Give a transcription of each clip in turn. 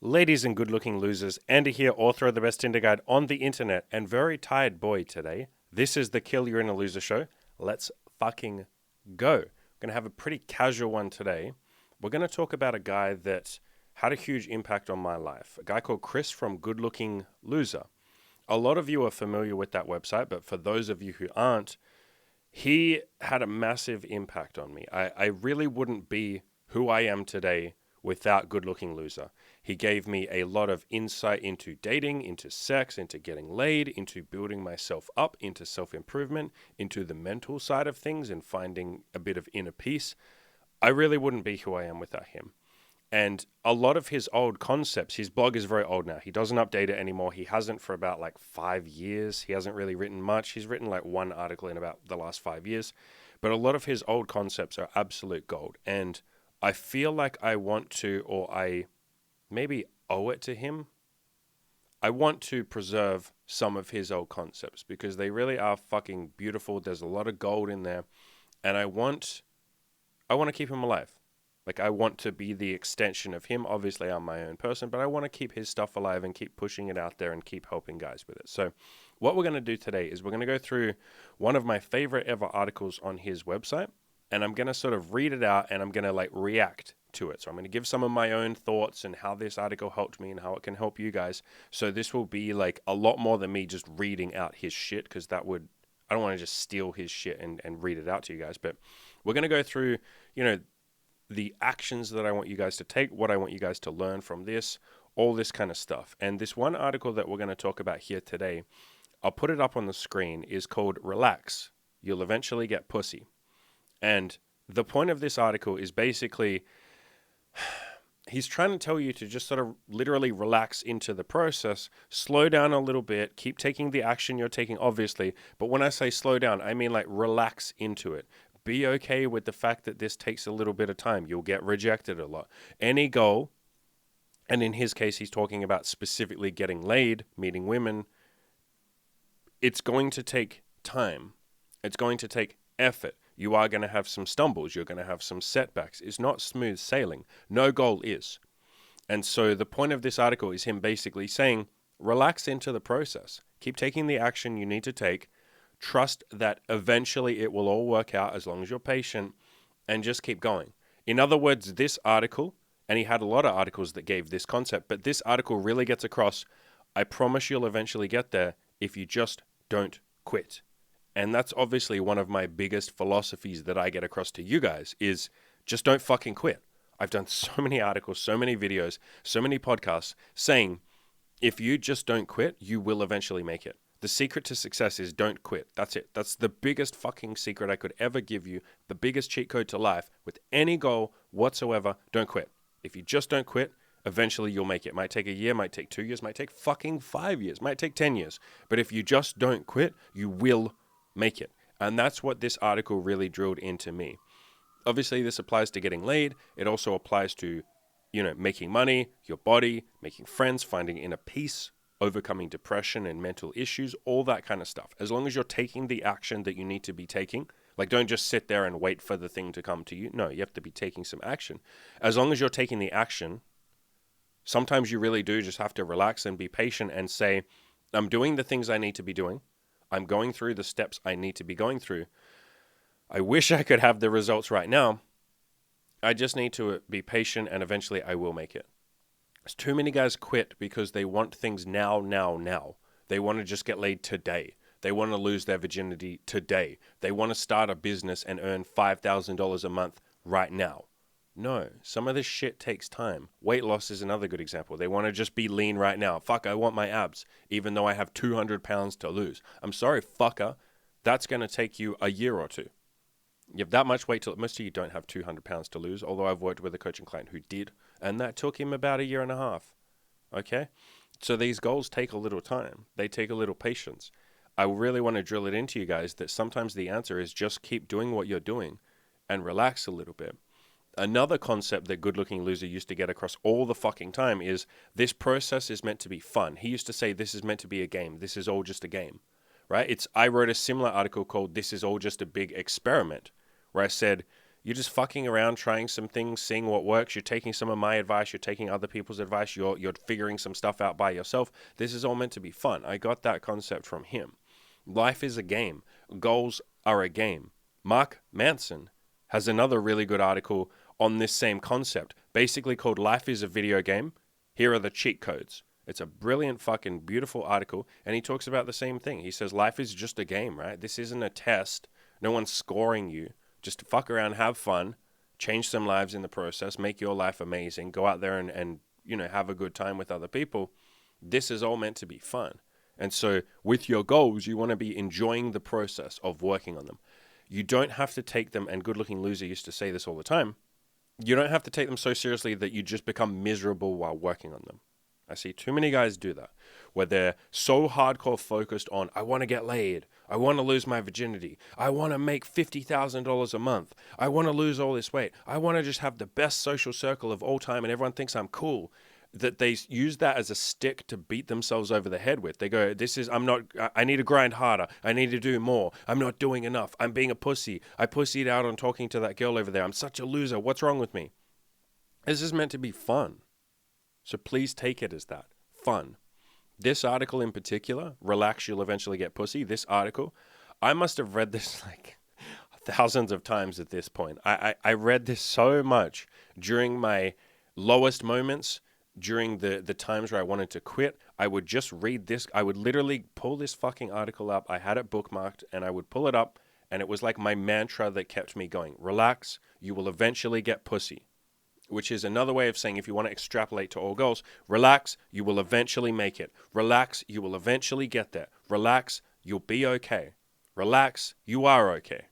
Ladies and good-looking losers, Andy here, author of the best Tinder guide on the internet, and very tired boy today. This is the Kill You're in a Loser show. Let's fucking go. We're going to have a pretty casual one today. We're going to talk about a guy that had a huge impact on my life. A guy called Chris from Good Looking Loser. A lot of you are familiar with that website, but for those of you who aren't, he had a massive impact on me. I really wouldn't be who I am today without Good Looking Loser. He gave me a lot of insight into dating, into sex, into getting laid, into building myself up, into self-improvement, into the mental side of things and finding a bit of inner peace. I really wouldn't be who I am without him. And a lot of his old concepts, his blog is very old now. He doesn't update it anymore. He hasn't for about 5 years. He hasn't really written much. He's written one article in about the last 5 years. But a lot of his old concepts are absolute gold. And I feel like I want to, or I maybe owe it to him. I want to preserve some of his old concepts because they really are fucking beautiful. There's a lot of gold in there. And I want to keep him alive. I want to be the extension of him. Obviously, I'm my own person, but I want to keep his stuff alive and keep pushing it out there and keep helping guys with it. So what we're going to do today is we're going to go through one of my favorite ever articles on his website, and I'm going to sort of read it out and I'm going to react to it. So I'm going to give some of my own thoughts and how this article helped me and how it can help you guys. So this will be a lot more than me just reading out his shit, because I don't want to just steal his shit and read it out to you guys. But we're going to go through, the actions that I want you guys to take, what I want you guys to learn from this, all this kind of stuff. And this one article that we're going to talk about here today, I'll put it up on the screen, is called Relax. You'll eventually get pussy. And the point of this article is basically, he's trying to tell you to just sort of literally relax into the process, slow down a little bit, keep taking the action you're taking, obviously. But when I say slow down, I mean relax into it. Be okay with the fact that this takes a little bit of time. You'll get rejected a lot. Any goal, and in his case, he's talking about specifically getting laid, meeting women, it's going to take time. It's going to take effort. You are going to have some stumbles. You're going to have some setbacks. It's not smooth sailing. No goal is. And so the point of this article is him basically saying, relax into the process. Keep taking the action you need to take. Trust that eventually it will all work out as long as you're patient, and just keep going. In other words, this article, and he had a lot of articles that gave this concept, but this article really gets across, I promise you'll eventually get there if you just don't quit. And that's obviously one of my biggest philosophies that I get across to you guys is just don't fucking quit. I've done so many articles, so many videos, so many podcasts saying if you just don't quit, you will eventually make it. The secret to success is don't quit. That's it. That's the biggest fucking secret I could ever give you. The biggest cheat code to life with any goal whatsoever. Don't quit. If you just don't quit, eventually you'll make it. Might take a year, might take 2 years, might take fucking 5 years, might take 10 years. But if you just don't quit, you will make it. And that's what this article really drilled into me. Obviously, this applies to getting laid. It also applies to, making money, your body, making friends, finding inner peace, overcoming depression and mental issues, all that kind of stuff. As long as you're taking the action that you need to be taking, don't just sit there and wait for the thing to come to you. No, you have to be taking some action. As long as you're taking the action, sometimes you really do just have to relax and be patient and say, I'm doing the things I need to be doing. I'm going through the steps I need to be going through. I wish I could have the results right now. I just need to be patient, and eventually I will make it. Too many guys quit because they want things now. They want to just get laid today. They want to lose their virginity today. They want to start a business and earn $5,000 a month right now. No, some of this shit takes time. Weight loss is another good example. They want to just be lean right now. Fuck, I want my abs, even though I have 200 pounds to lose. I'm sorry, fucker. That's going to take you a year or two. You have that much weight to, most of you don't have 200 pounds to lose, although I've worked with a coaching client who did, and that took him about a year and a half. Okay? So these goals take a little time. They take a little patience. I really want to drill it into you guys that sometimes the answer is just keep doing what you're doing and relax a little bit. Another concept that Good Looking Loser used to get across all the fucking time is this process is meant to be fun. He used to say this is meant to be a game. This is all just a game. Right? I wrote a similar article called This Is All Just a Big Experiment, where I said, You're just fucking around, trying some things, seeing what works. You're taking some of my advice. You're taking other people's advice. You're figuring some stuff out by yourself. This is all meant to be fun. I got that concept from him. Life is a game. Goals are a game. Mark Manson has another really good article on this same concept, basically called Life is a Video Game. Here are the cheat codes. It's a brilliant fucking beautiful article, and he talks about the same thing. He says life is just a game, right? This isn't a test. No one's scoring you. Just fuck around, have fun, change some lives in the process, make your life amazing, go out there and have a good time with other people. This is all meant to be fun. And so with your goals, you want to be enjoying the process of working on them. You don't have to take them, and Good Looking Loser used to say this all the time, you don't have to take them so seriously that you just become miserable while working on them. I see too many guys do that, where they're so hardcore focused on, I want to get laid, I want to lose my virginity, I want to make $50,000 a month, I want to lose all this weight, I want to just have the best social circle of all time and everyone thinks I'm cool, that they use that as a stick to beat themselves over the head with. They go, I need to grind harder, I need to do more, I'm not doing enough, I'm being a pussy, I pussied out on talking to that girl over there, I'm such a loser, what's wrong with me? This is meant to be fun. So please take it as that. Fun. This article in particular, Relax, You'll Eventually Get Pussy, this article, I must have read this like thousands of times at this point. I read this so much during my lowest moments, during the times where I wanted to quit. I would just read this. I would literally pull this fucking article up. I had it bookmarked and I would pull it up and it was like my mantra that kept me going. Relax, you will eventually get pussy. Which is another way of saying, if you want to extrapolate to all goals, relax, you will eventually make it. Relax, you will eventually get there. Relax, you'll be okay. Relax, you are okay.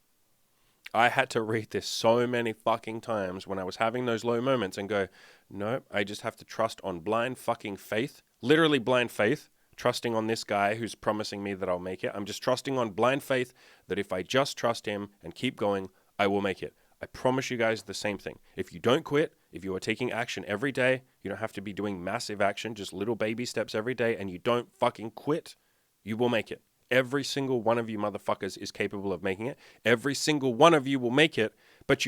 I had to read this so many fucking times when I was having those low moments and go, nope, I just have to trust on blind fucking faith, literally blind faith, trusting on this guy who's promising me that I'll make it. I'm just trusting on blind faith that if I just trust him and keep going, I will make it. I promise you guys the same thing. If you don't quit, if you are taking action every day, you don't have to be doing massive action, just little baby steps every day, and you don't fucking quit, you will make it. Every single one of you motherfuckers is capable of making it. Every single one of you will make it, but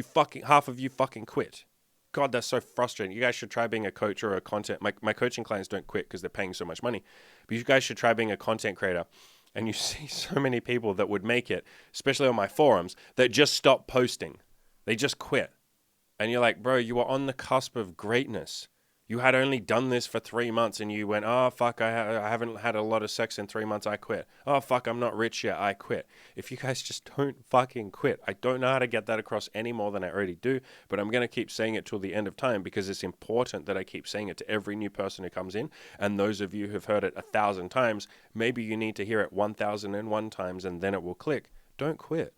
half of you fucking quit. God, that's so frustrating. You guys should try being a coach or a content. My coaching clients don't quit because they're paying so much money, but you guys should try being a content creator. And you see so many people that would make it, especially on my forums, that just stop posting. They just quit. And you're like, bro, you were on the cusp of greatness. You had only done this for 3 months and you went, oh, fuck, I haven't had a lot of sex in 3 months, I quit. Oh, fuck, I'm not rich yet, I quit. If you guys just don't fucking quit. I don't know how to get that across any more than I already do, but I'm going to keep saying it till the end of time because it's important that I keep saying it to every new person who comes in. And those of you who've heard it 1,000 times, maybe you need to hear it 1,001 times and then it will click. Don't quit.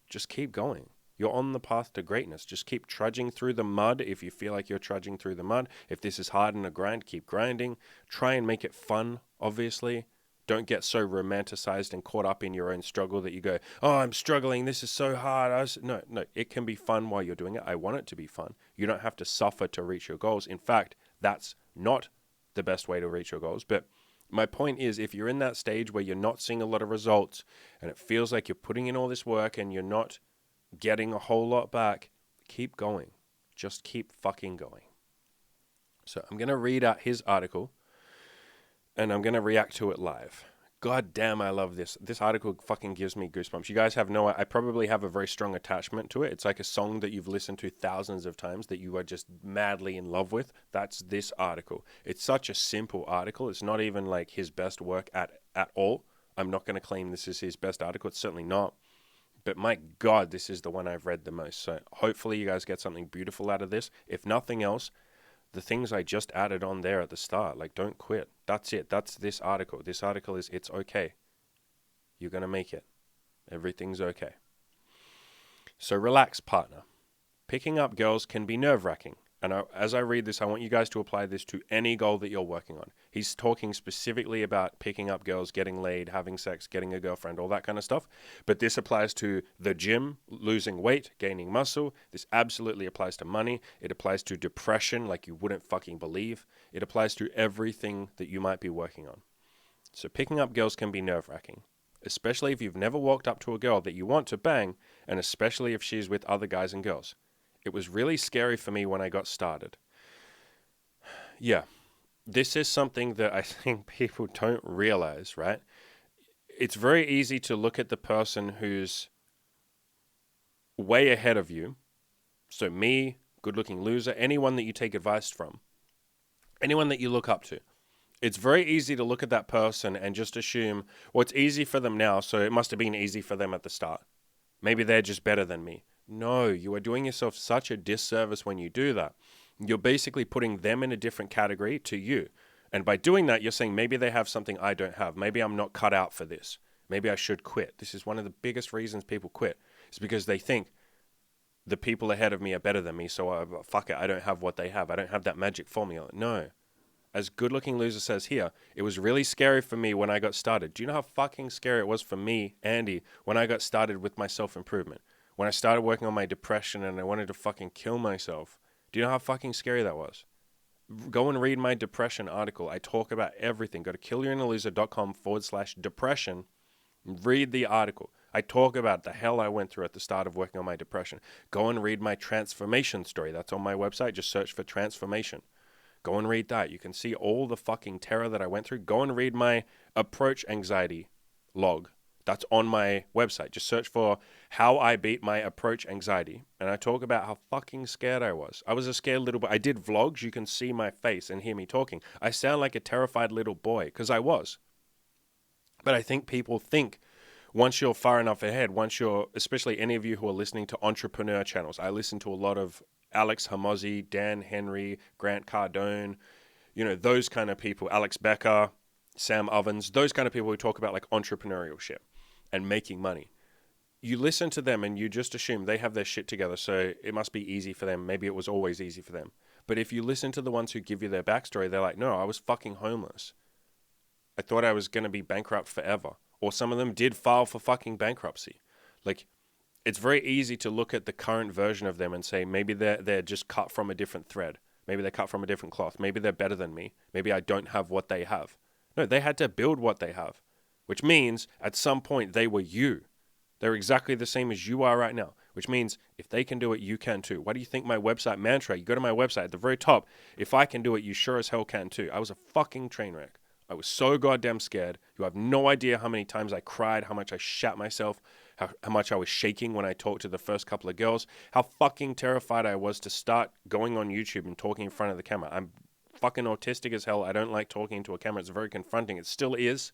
Just keep going. You're on the path to greatness. Just keep trudging through the mud if you feel like you're trudging through the mud. If this is hard and a grind, keep grinding. Try and make it fun, obviously. Don't get so romanticized and caught up in your own struggle that you go, oh, I'm struggling. This is so hard. No, it can be fun while you're doing it. I want it to be fun. You don't have to suffer to reach your goals. In fact, that's not the best way to reach your goals. But my point is, if you're in that stage where you're not seeing a lot of results and it feels like you're putting in all this work and you're not getting a whole lot back, keep going. Just keep fucking going. So I'm going to read out his article and I'm going to react to it live. God damn, I love this. This article fucking gives me goosebumps. You guys have I probably have a very strong attachment to it. It's like a song that you've listened to thousands of times that you are just madly in love with. That's this article. It's such a simple article. It's not even like his best work at all. I'm not going to claim this is his best article. It's certainly not. But my God, this is the one I've read the most. So hopefully you guys get something beautiful out of this. If nothing else, the things I just added on there at the start, like don't quit. That's it. That's this article. This article is, it's okay. You're going to make it. Everything's okay. So relax, partner. Picking up girls can be nerve-wracking. And as I read this, I want you guys to apply this to any goal that you're working on. He's talking specifically about picking up girls, getting laid, having sex, getting a girlfriend, all that kind of stuff. But this applies to the gym, losing weight, gaining muscle. This absolutely applies to money. It applies to depression like you wouldn't fucking believe. It applies to everything that you might be working on. So picking up girls can be nerve-wracking, especially if you've never walked up to a girl that you want to bang, and especially if she's with other guys and girls. It was really scary for me when I got started. Yeah, this is something that I think people don't realize, right? It's very easy to look at the person who's way ahead of you. So me, good-looking loser, anyone that you take advice from, anyone that you look up to. It's very easy to look at that person and just assume, well, it's easy for them now, so it must have been easy for them at the start. Maybe they're just better than me. No, you are doing yourself such a disservice when you do that. You're basically putting them in a different category to you. And by doing that, you're saying maybe they have something I don't have. Maybe I'm not cut out for this. Maybe I should quit. This is one of the biggest reasons people quit. It's because they think the people ahead of me are better than me, so fuck it, I don't have what they have. I don't have that magic formula. No. As Good Looking Loser says here, it was really scary for me when I got started. Do you know how fucking scary it was for me, Andy, when I got started with my self-improvement? When I started working on my depression and I wanted to fucking kill myself. Do you know how fucking scary that was? Go and read my depression article. I talk about everything. Go to killyourinaloser.com/depression. Read the article. I talk about the hell I went through at the start of working on my depression. Go and read my transformation story. That's on my website. Just search for transformation. Go and read that. You can see all the fucking terror that I went through. Go and read my approach anxiety log. That's on my website. Just search for how I beat my approach anxiety. And I talk about how fucking scared I was. I was a scared little boy. I did vlogs. You can see my face and hear me talking. I sound like a terrified little boy because I was. But I think people think once you're far enough ahead, especially any of you who are listening to entrepreneur channels, I listen to a lot of Alex Hormozi, Dan Henry, Grant Cardone, those kind of people, Alex Becker, Sam Ovens, those kind of people who talk about like entrepreneurial shit and making money. You listen to them and you just assume they have their shit together, so it must be easy for them. Maybe it was always easy for them. But if you listen to the ones who give you their backstory, they're like, no, I was fucking homeless. I thought I was going to be bankrupt forever. Or some of them did file for fucking bankruptcy. Like, it's very easy to look at the current version of them and say, maybe they're just cut from a different thread. Maybe they're cut from a different cloth. Maybe they're better than me. Maybe I don't have what they have. No, they had to build what they have, which means at some point they were you. They're exactly the same as you are right now, which means if they can do it, you can too. Why do you think my website mantra, you go to my website at the very top, if I can do it, you sure as hell can too. I was a fucking train wreck. I was so goddamn scared. You have no idea how many times I cried, how much I shat myself, how much I was shaking when I talked to the first couple of girls, how fucking terrified I was to start going on YouTube and talking in front of the camera. I'm fucking autistic as hell. I don't like talking into a camera. It's very confronting. It still is.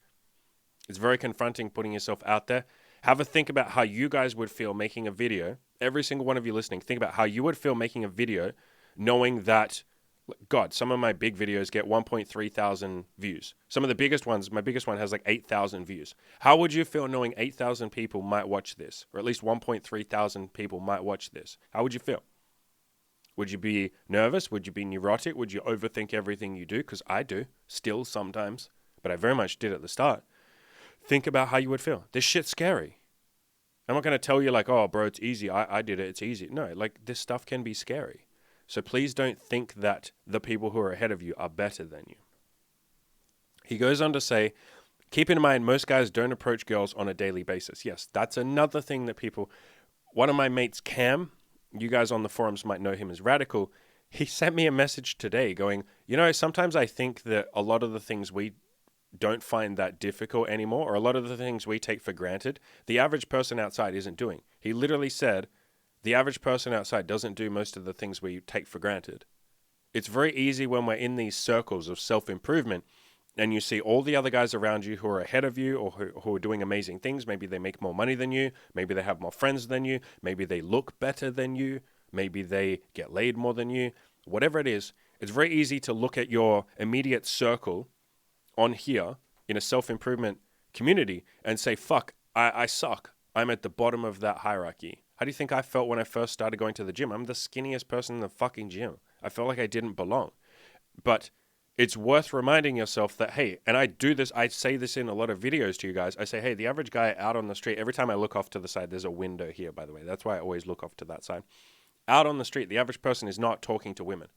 It's very confronting putting yourself out there. Have a think about how you guys would feel making a video. Every single one of you listening, think about how you would feel making a video knowing that, God, some of my big videos get 1.3 thousand views. Some of the biggest ones, my biggest one has like 8,000 views. How would you feel knowing 8,000 people might watch this? Or at least 1.3 thousand people might watch this? How would you feel? Would you be nervous? Would you be neurotic? Would you overthink everything you do? Because I do, still sometimes. But I very much did at the start. Think about how you would feel. This shit's scary. I'm not going to tell you like, oh, bro, it's easy. I did it. It's easy. No, like this stuff can be scary. So please don't think that the people who are ahead of you are better than you. He goes on to say, keep in mind, most guys don't approach girls on a daily basis. Yes, that's another thing that people... One of my mates, Cam, you guys on the forums might know him as Radical. He sent me a message today going, sometimes I think that a lot of the things we don't find that difficult anymore, or a lot of the things we take for granted, the average person outside isn't doing. He literally said, the average person outside doesn't do most of the things we take for granted. It's very easy when we're in these circles of self-improvement and you see all the other guys around you who are ahead of you or who are doing amazing things. Maybe they make more money than you. Maybe they have more friends than you. Maybe they look better than you. Maybe they get laid more than you. Whatever it is, it's very easy to look at your immediate circle on here in a self-improvement community and say, fuck, I suck. I'm at the bottom of that hierarchy. How do you think I felt when I first started going to the gym? I'm the skinniest person in the fucking gym. I felt like I didn't belong. But it's worth reminding yourself that, hey, and I do this, I say this in a lot of videos to you guys. I say, hey, the average guy out on the street, every time I look off to the side, there's a window here, by the way. That's why I always look off to that side. Out on the street, the average person is not talking to women.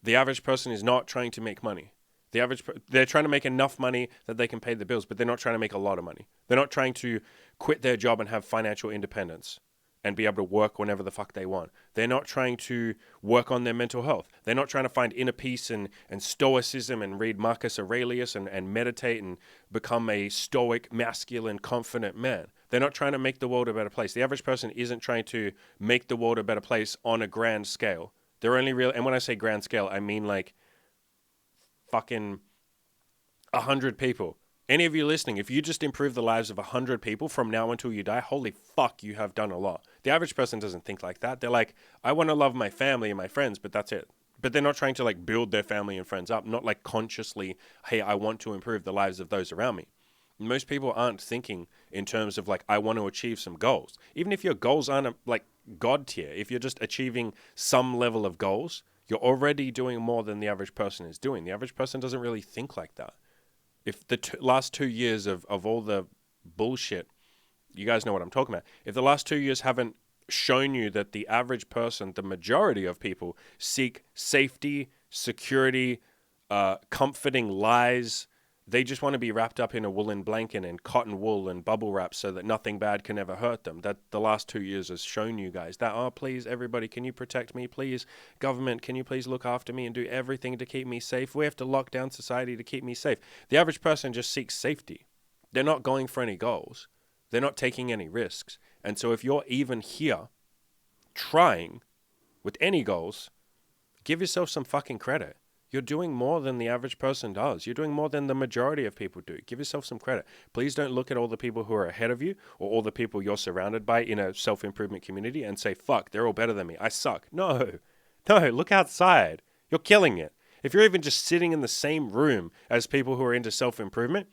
The average person is not trying to make money. They're trying to make enough money that they can pay the bills, but they're not trying to make a lot of money. They're not trying to quit their job and have financial independence. and be able to work whenever the fuck they want. They're not trying to work on their mental health. They're not trying to find inner peace and stoicism and read Marcus Aurelius and meditate and become a stoic, masculine, confident man. They're not trying to make the world a better place. The average person isn't trying to make the world a better place on a grand scale. They're only real, and when I say grand scale, I mean like fucking 100 people. Any of you listening, if you just improve the lives of 100 people from now until you die, holy fuck, you have done a lot. The average person doesn't think like that. They're like, I want to love my family and my friends, but that's it. But they're not trying to like build their family and friends up, not like consciously, hey, I want to improve the lives of those around me. Most people aren't thinking in terms of like, I want to achieve some goals. Even if your goals aren't like God tier, if you're just achieving some level of goals, you're already doing more than the average person is doing. The average person doesn't really think like that. If the last 2 years of all the bullshit, you guys know what I'm talking about. If the last 2 years haven't shown you that the average person, the majority of people, seek safety, security, comforting lies. They just want to be wrapped up in a woolen blanket and cotton wool and bubble wrap so that nothing bad can ever hurt them. That the last 2 years has shown you guys that, oh, please, everybody, can you protect me? Please, government, can you please look after me and do everything to keep me safe? We have to lock down society to keep me safe. The average person just seeks safety. They're not going for any goals. They're not taking any risks. And so if you're even here trying with any goals, give yourself some fucking credit. You're doing more than the average person does. You're doing more than the majority of people do. Give yourself some credit. Please don't look at all the people who are ahead of you or all the people you're surrounded by in a self-improvement community and say, fuck, they're all better than me. I suck. No, look outside. You're killing it. If you're even just sitting in the same room as people who are into self-improvement,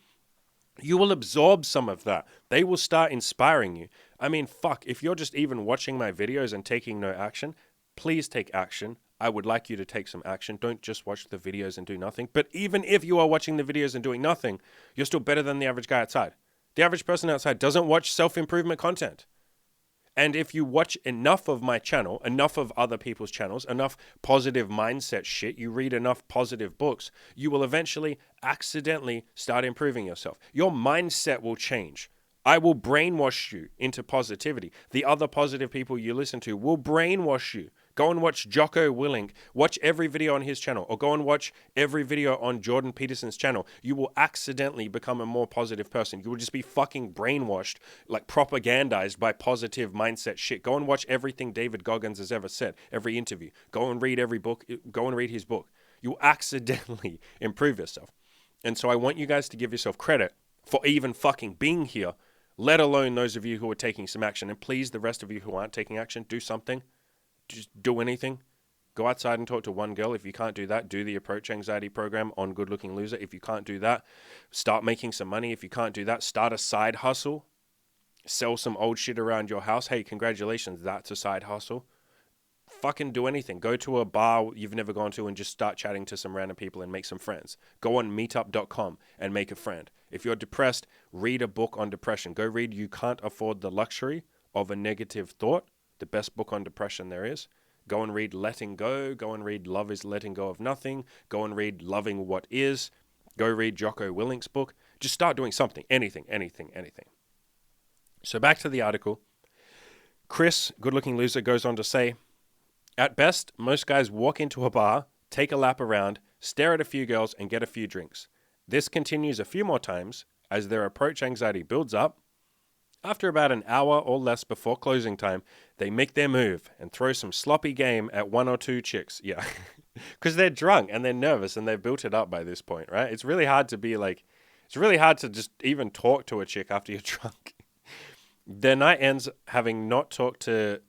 you will absorb some of that. They will start inspiring you. I mean, fuck, if you're just even watching my videos and taking no action, please take action. I would like you to take some action. Don't just watch the videos and do nothing. But even if you are watching the videos and doing nothing, you're still better than the average guy outside. The average person outside doesn't watch self-improvement content. And if you watch enough of my channel, enough of other people's channels, enough positive mindset shit, you read enough positive books, you will eventually accidentally start improving yourself. Your mindset will change. I will brainwash you into positivity. The other positive people you listen to will brainwash you. Go and watch Jocko Willink. Watch every video on his channel, or go and watch every video on Jordan Peterson's channel. You will accidentally become a more positive person. You will just be fucking brainwashed, like propagandized by positive mindset shit. Go and watch everything David Goggins has ever said, every interview. Go and read every book. Go and read his book. You will accidentally improve yourself. And so I want you guys to give yourself credit for even fucking being here, let alone those of you who are taking some action. And please, the rest of you who aren't taking action, do something. Just do anything. Go outside and talk to one girl. If you can't do that, do the approach anxiety program on Good Looking Loser. If you can't do that, start making some money. If you can't do that, start a side hustle. Sell some old shit around your house. Hey, congratulations, that's a side hustle. Fucking do anything. Go to a bar you've never gone to and just start chatting to some random people and make some friends. Go on meetup.com and make a friend. If you're depressed, read a book on depression. Go read You Can't Afford the Luxury of a Negative Thought, the best book on depression there is. Go and read Letting Go. Go and read Love is Letting Go of Nothing. Go and read Loving What Is. Go read Jocko Willink's book. Just start doing something. Anything. So back to the article. Chris, Good Looking Loser, goes on to say, at best, most guys walk into a bar, take a lap around, stare at a few girls, and get a few drinks. This continues a few more times as their approach anxiety builds up. After about an hour or less before closing time, they make their move and throw some sloppy game at one or two chicks. Yeah, because they're drunk and they're nervous and they've built it up by this point, right? It's really hard to just even talk to a chick after you're drunk. Their night ends having talked to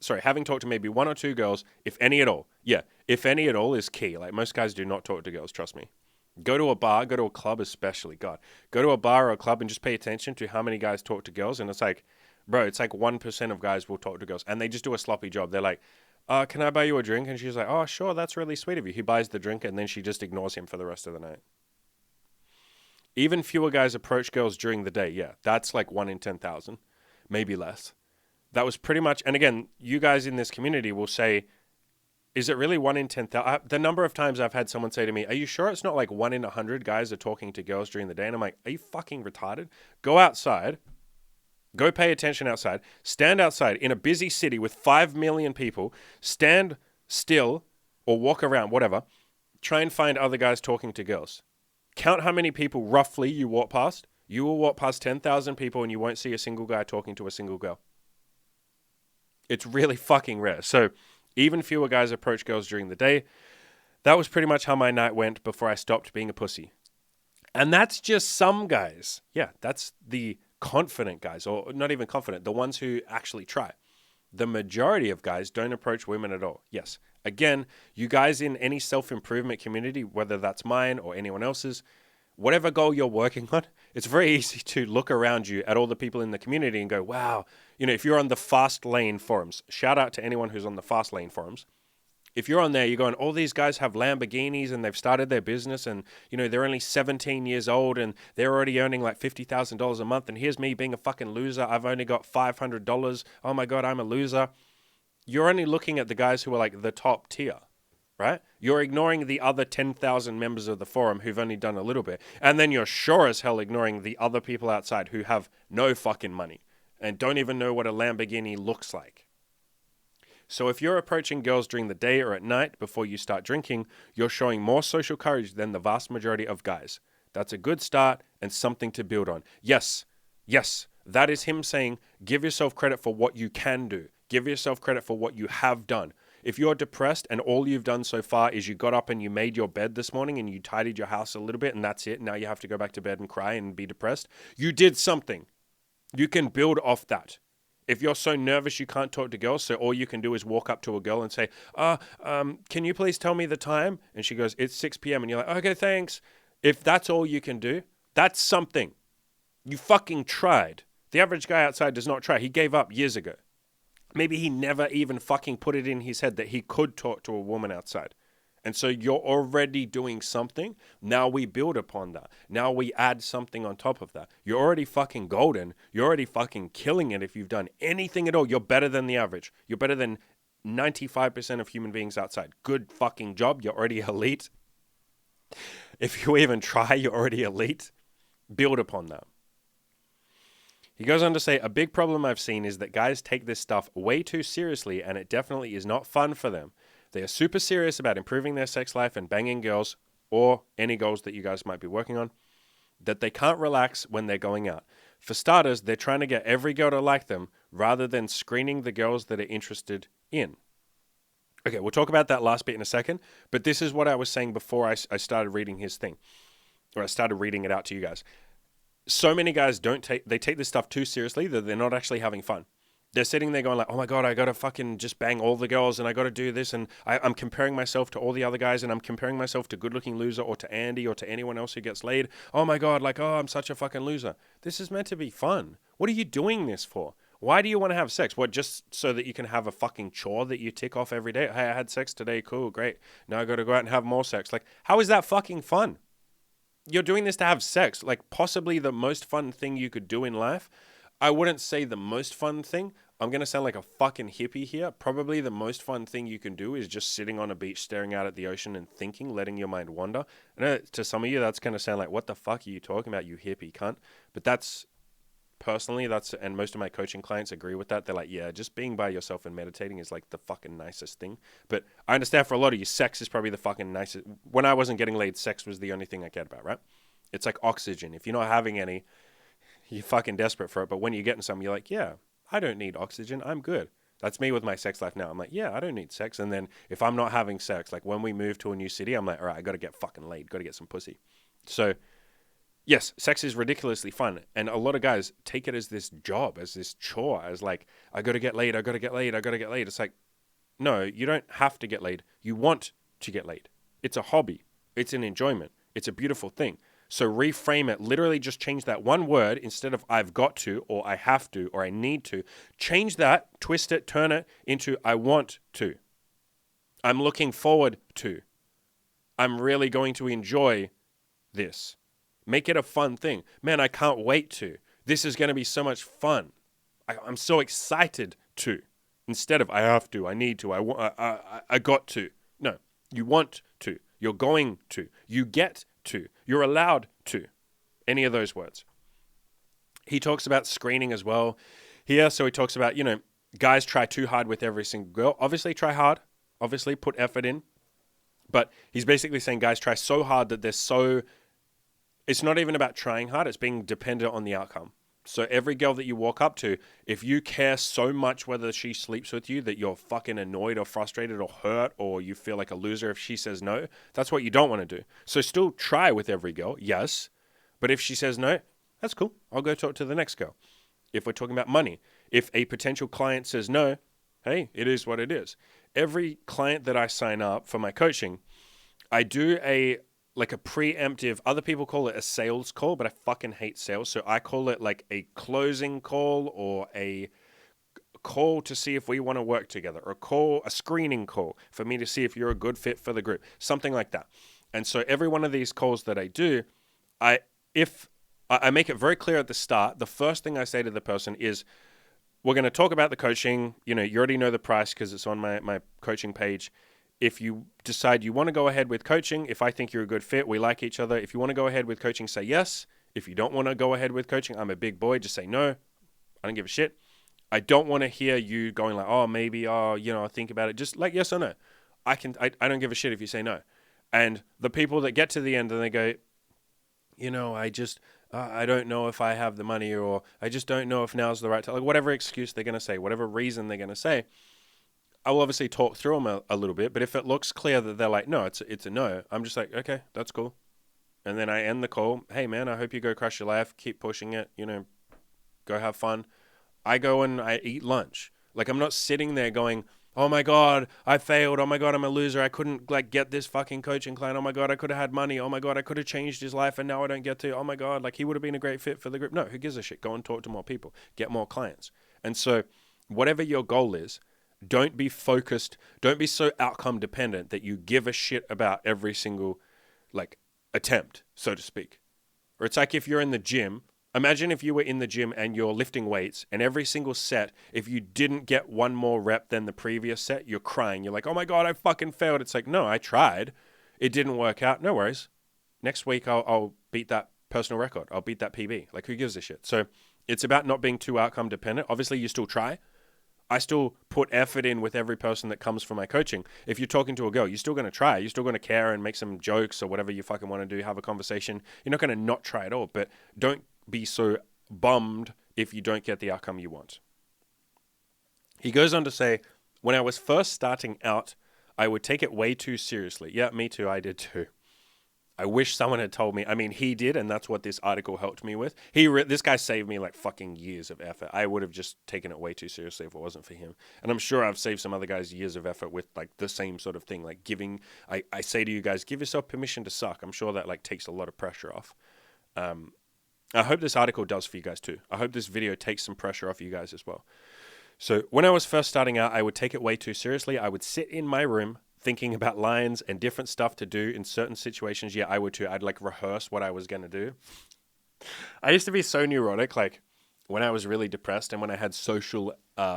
maybe one or two girls, if any at all. Yeah, if any at all is key. Like, most guys do not talk to girls, trust me. Go to a bar, go to a club especially, God. Go to a bar or a club and just pay attention to how many guys talk to girls. And it's like, bro, it's like 1% of guys will talk to girls. And they just do a sloppy job. They're like, can I buy you a drink? And she's like, oh, sure, that's really sweet of you. He buys the drink and then she just ignores him for the rest of the night. Even fewer guys approach girls during the day. Yeah, that's like 1 in 10,000, maybe less. That was pretty much, and again, you guys in this community will say, is it really 1 in 10,000? The number of times I've had someone say to me, are you sure it's not like 1 in 100 guys are talking to girls during the day? And I'm like, are you fucking retarded? Go outside Go pay attention outside. Stand outside in a busy city with 5 million people. Stand still or walk around, whatever. Try and find other guys talking to girls. Count how many people roughly you walk past. You will walk past 10,000 people and you won't see a single guy talking to a single girl. It's really fucking rare. So even fewer guys approach girls during the day. That was pretty much how my night went before I stopped being a pussy. And that's just some guys. Yeah, that's the confident guys, or not even confident, the ones who actually try. The majority of guys don't approach women at all. Yes. Again, you guys in any self-improvement community, whether that's mine or anyone else's, whatever goal you're working on, it's very easy to look around you at all the people in the community and go, wow, if you're on the Fast Lane forums, shout out to anyone who's on the Fast Lane forums. If you're on there, you're going, all these guys have Lamborghinis and they've started their business and, they're only 17 years old and they're already earning like $50,000 a month. And here's me being a fucking loser. I've only got $500. Oh my God, I'm a loser. You're only looking at the guys who are like the top tier, right? You're ignoring the other 10,000 members of the forum who've only done a little bit. And then you're sure as hell ignoring the other people outside who have no fucking money and don't even know what a Lamborghini looks like. So if you're approaching girls during the day or at night before you start drinking, you're showing more social courage than the vast majority of guys. That's a good start and something to build on. Yes, that is him saying, give yourself credit for what you can do. Give yourself credit for what you have done. If you're depressed and all you've done so far is you got up and you made your bed this morning and you tidied your house a little bit and that's it, now you have to go back to bed and cry and be depressed, you did something. You can build off that. If you're so nervous you can't talk to girls, so all you can do is walk up to a girl and say, can you please tell me the time? And she goes, it's 6 p.m. And you're like, okay, thanks. If that's all you can do, that's something. You fucking tried. The average guy outside does not try. He gave up years ago. Maybe he never even fucking put it in his head that he could talk to a woman outside. And so you're already doing something. Now we build upon that. Now we add something on top of that. You're already fucking golden. You're already fucking killing it if you've done anything at all. You're better than the average. You're better than 95% of human beings outside. Good fucking job. You're already elite. If you even try, you're already elite. Build upon that. He goes on to say, a big problem I've seen is that guys take this stuff way too seriously and it definitely is not fun for them. They are super serious about improving their sex life and banging girls, or any goals that you guys might be working on, that they can't relax when they're going out. For starters, they're trying to get every girl to like them rather than screening the girls that are interested in. Okay, we'll talk about that last bit in a second, but this is what I was saying before I started reading his thing, or I started reading it out to you guys. So many guys take this stuff too seriously that they're not actually having fun. They're sitting there going like, oh my God, I got to fucking just bang all the girls and I got to do this. And I'm comparing myself to all the other guys and I'm comparing myself to Good Looking Loser or to Andy or to anyone else who gets laid. Oh my God, I'm such a fucking loser. This is meant to be fun. What are you doing this for? Why do you want to have sex? What, just so that you can have a fucking chore that you tick off every day? Hey, I had sex today. Cool, great. Now I got to go out and have more sex. Like, how is that fucking fun? You're doing this to have sex. Like, possibly the most fun thing you could do in life. I wouldn't say the most fun thing. I'm going to sound like a fucking hippie here. Probably the most fun thing you can do is just sitting on a beach, staring out at the ocean and thinking, letting your mind wander. I know to some of you, that's going to sound like, what the fuck are you talking about, you hippie cunt? But and most of my coaching clients agree with that. They're like, yeah, just being by yourself and meditating is like the fucking nicest thing. But I understand for a lot of you, sex is probably the fucking nicest. When I wasn't getting laid, sex was the only thing I cared about, right? It's like oxygen. If you're not having any, you're fucking desperate for it. But when you're getting some, you're like, yeah, I don't need oxygen. I'm good. That's me with my sex life now. I'm like, yeah, I don't need sex. And then if I'm not having sex, like when we move to a new city, I'm like, all right, I got to get fucking laid. Got to get some pussy. So yes, sex is ridiculously fun. And a lot of guys take it as this job, as this chore, as like, I got to get laid. I got to get laid. I got to get laid. It's like, no, you don't have to get laid. You want to get laid. It's a hobby. It's an enjoyment. It's a beautiful thing. So reframe it, literally just change that one word instead of I've got to, or I have to, or I need to. Change that, twist it, turn it into I want to. I'm looking forward to. I'm really going to enjoy this. Make it a fun thing. Man, I can't wait to. This is going to be so much fun. I'm so excited to. Instead of I have to, I need to, I got to. No, you want to. You're going to. You get to. You're allowed to. Any of those words. He talks about screening as well here. So he talks about, guys try too hard with every single girl. Obviously try hard. Obviously put effort in. But he's basically saying guys try so hard that it's not even about trying hard. It's being dependent on the outcome. So every girl that you walk up to, if you care so much whether she sleeps with you that you're fucking annoyed or frustrated or hurt or you feel like a loser if she says no, that's what you don't want to do. So still try with every girl, yes. But if she says no, that's cool. I'll go talk to the next girl. If we're talking about money, if a potential client says no, hey, it is what it is. Every client that I sign up for my coaching, I do a preemptive, other people call it a sales call, but I fucking hate sales. So I call it like a closing call or a call to see if we want to work together, or a screening call for me to see if you're a good fit for the group, something like that. And so every one of these calls that I do, I make it very clear at the start. The first thing I say to the person is, we're going to talk about the coaching. You already know the price because it's on my coaching page. If you decide you want to go ahead with coaching, if I think you're a good fit, we like each other. If you want to go ahead with coaching, say yes. If you don't want to go ahead with coaching, I'm a big boy, just say no. I don't give a shit. I don't want to hear you going like, oh, maybe, I'll think about it. Just like yes or no. I don't give a shit if you say no. And the people that get to the end and they go, I don't know if I have the money, or I just don't know if now's the right time. Like whatever excuse they're going to say, whatever reason they're going to say, I will obviously talk through them a little bit. But if it looks clear that they're like, no, it's a no, I'm just like, okay, that's cool. And then I end the call. Hey, man, I hope you go crush your life. Keep pushing it. Go have fun. I go and I eat lunch. Like I'm not sitting there going, oh my God, I failed. Oh my God, I'm a loser. I couldn't get this fucking coaching client. Oh my God, I could have had money. Oh my God, I could have changed his life and now I don't get to. Oh my God, he would have been a great fit for the group. No, who gives a shit? Go and talk to more people. Get more clients. And so whatever your goal is, don't be focused. Don't be so outcome dependent that you give a shit about every single attempt, so to speak. Or it's like if you're in the gym. Imagine if you were in the gym and you're lifting weights and every single set, if you didn't get one more rep than the previous set, you're crying. You're like, oh my God, I fucking failed. It's like, no, I tried. It didn't work out. No worries. Next week, I'll beat that personal record. I'll beat that PB. Who gives a shit? So it's about not being too outcome dependent. Obviously, you still try. I still put effort in with every person that comes for my coaching. If you're talking to a girl, you're still going to try. You're still going to care and make some jokes or whatever you fucking want to do, have a conversation. You're not going to not try at all, but don't be so bummed if you don't get the outcome you want. He goes on to say, when I was first starting out, I would take it way too seriously. Yeah, me too. I did too. I wish someone had told me. I mean, he did, and that's what this article helped me with. This guy saved me fucking years of effort. I would have just taken it way too seriously if it wasn't for him. And I'm sure I've saved some other guys years of effort with the same sort of thing. Giving, I say to you guys, give yourself permission to suck. I'm sure that takes a lot of pressure off. I hope this article does for you guys too. I hope this video takes some pressure off you guys as well. So when I was first starting out, I would take it way too seriously. I would sit in my room thinking about lines and different stuff to do in certain situations. Yeah, I would too. I'd rehearse what I was going to do. I used to be so neurotic, when I was really depressed and when I had social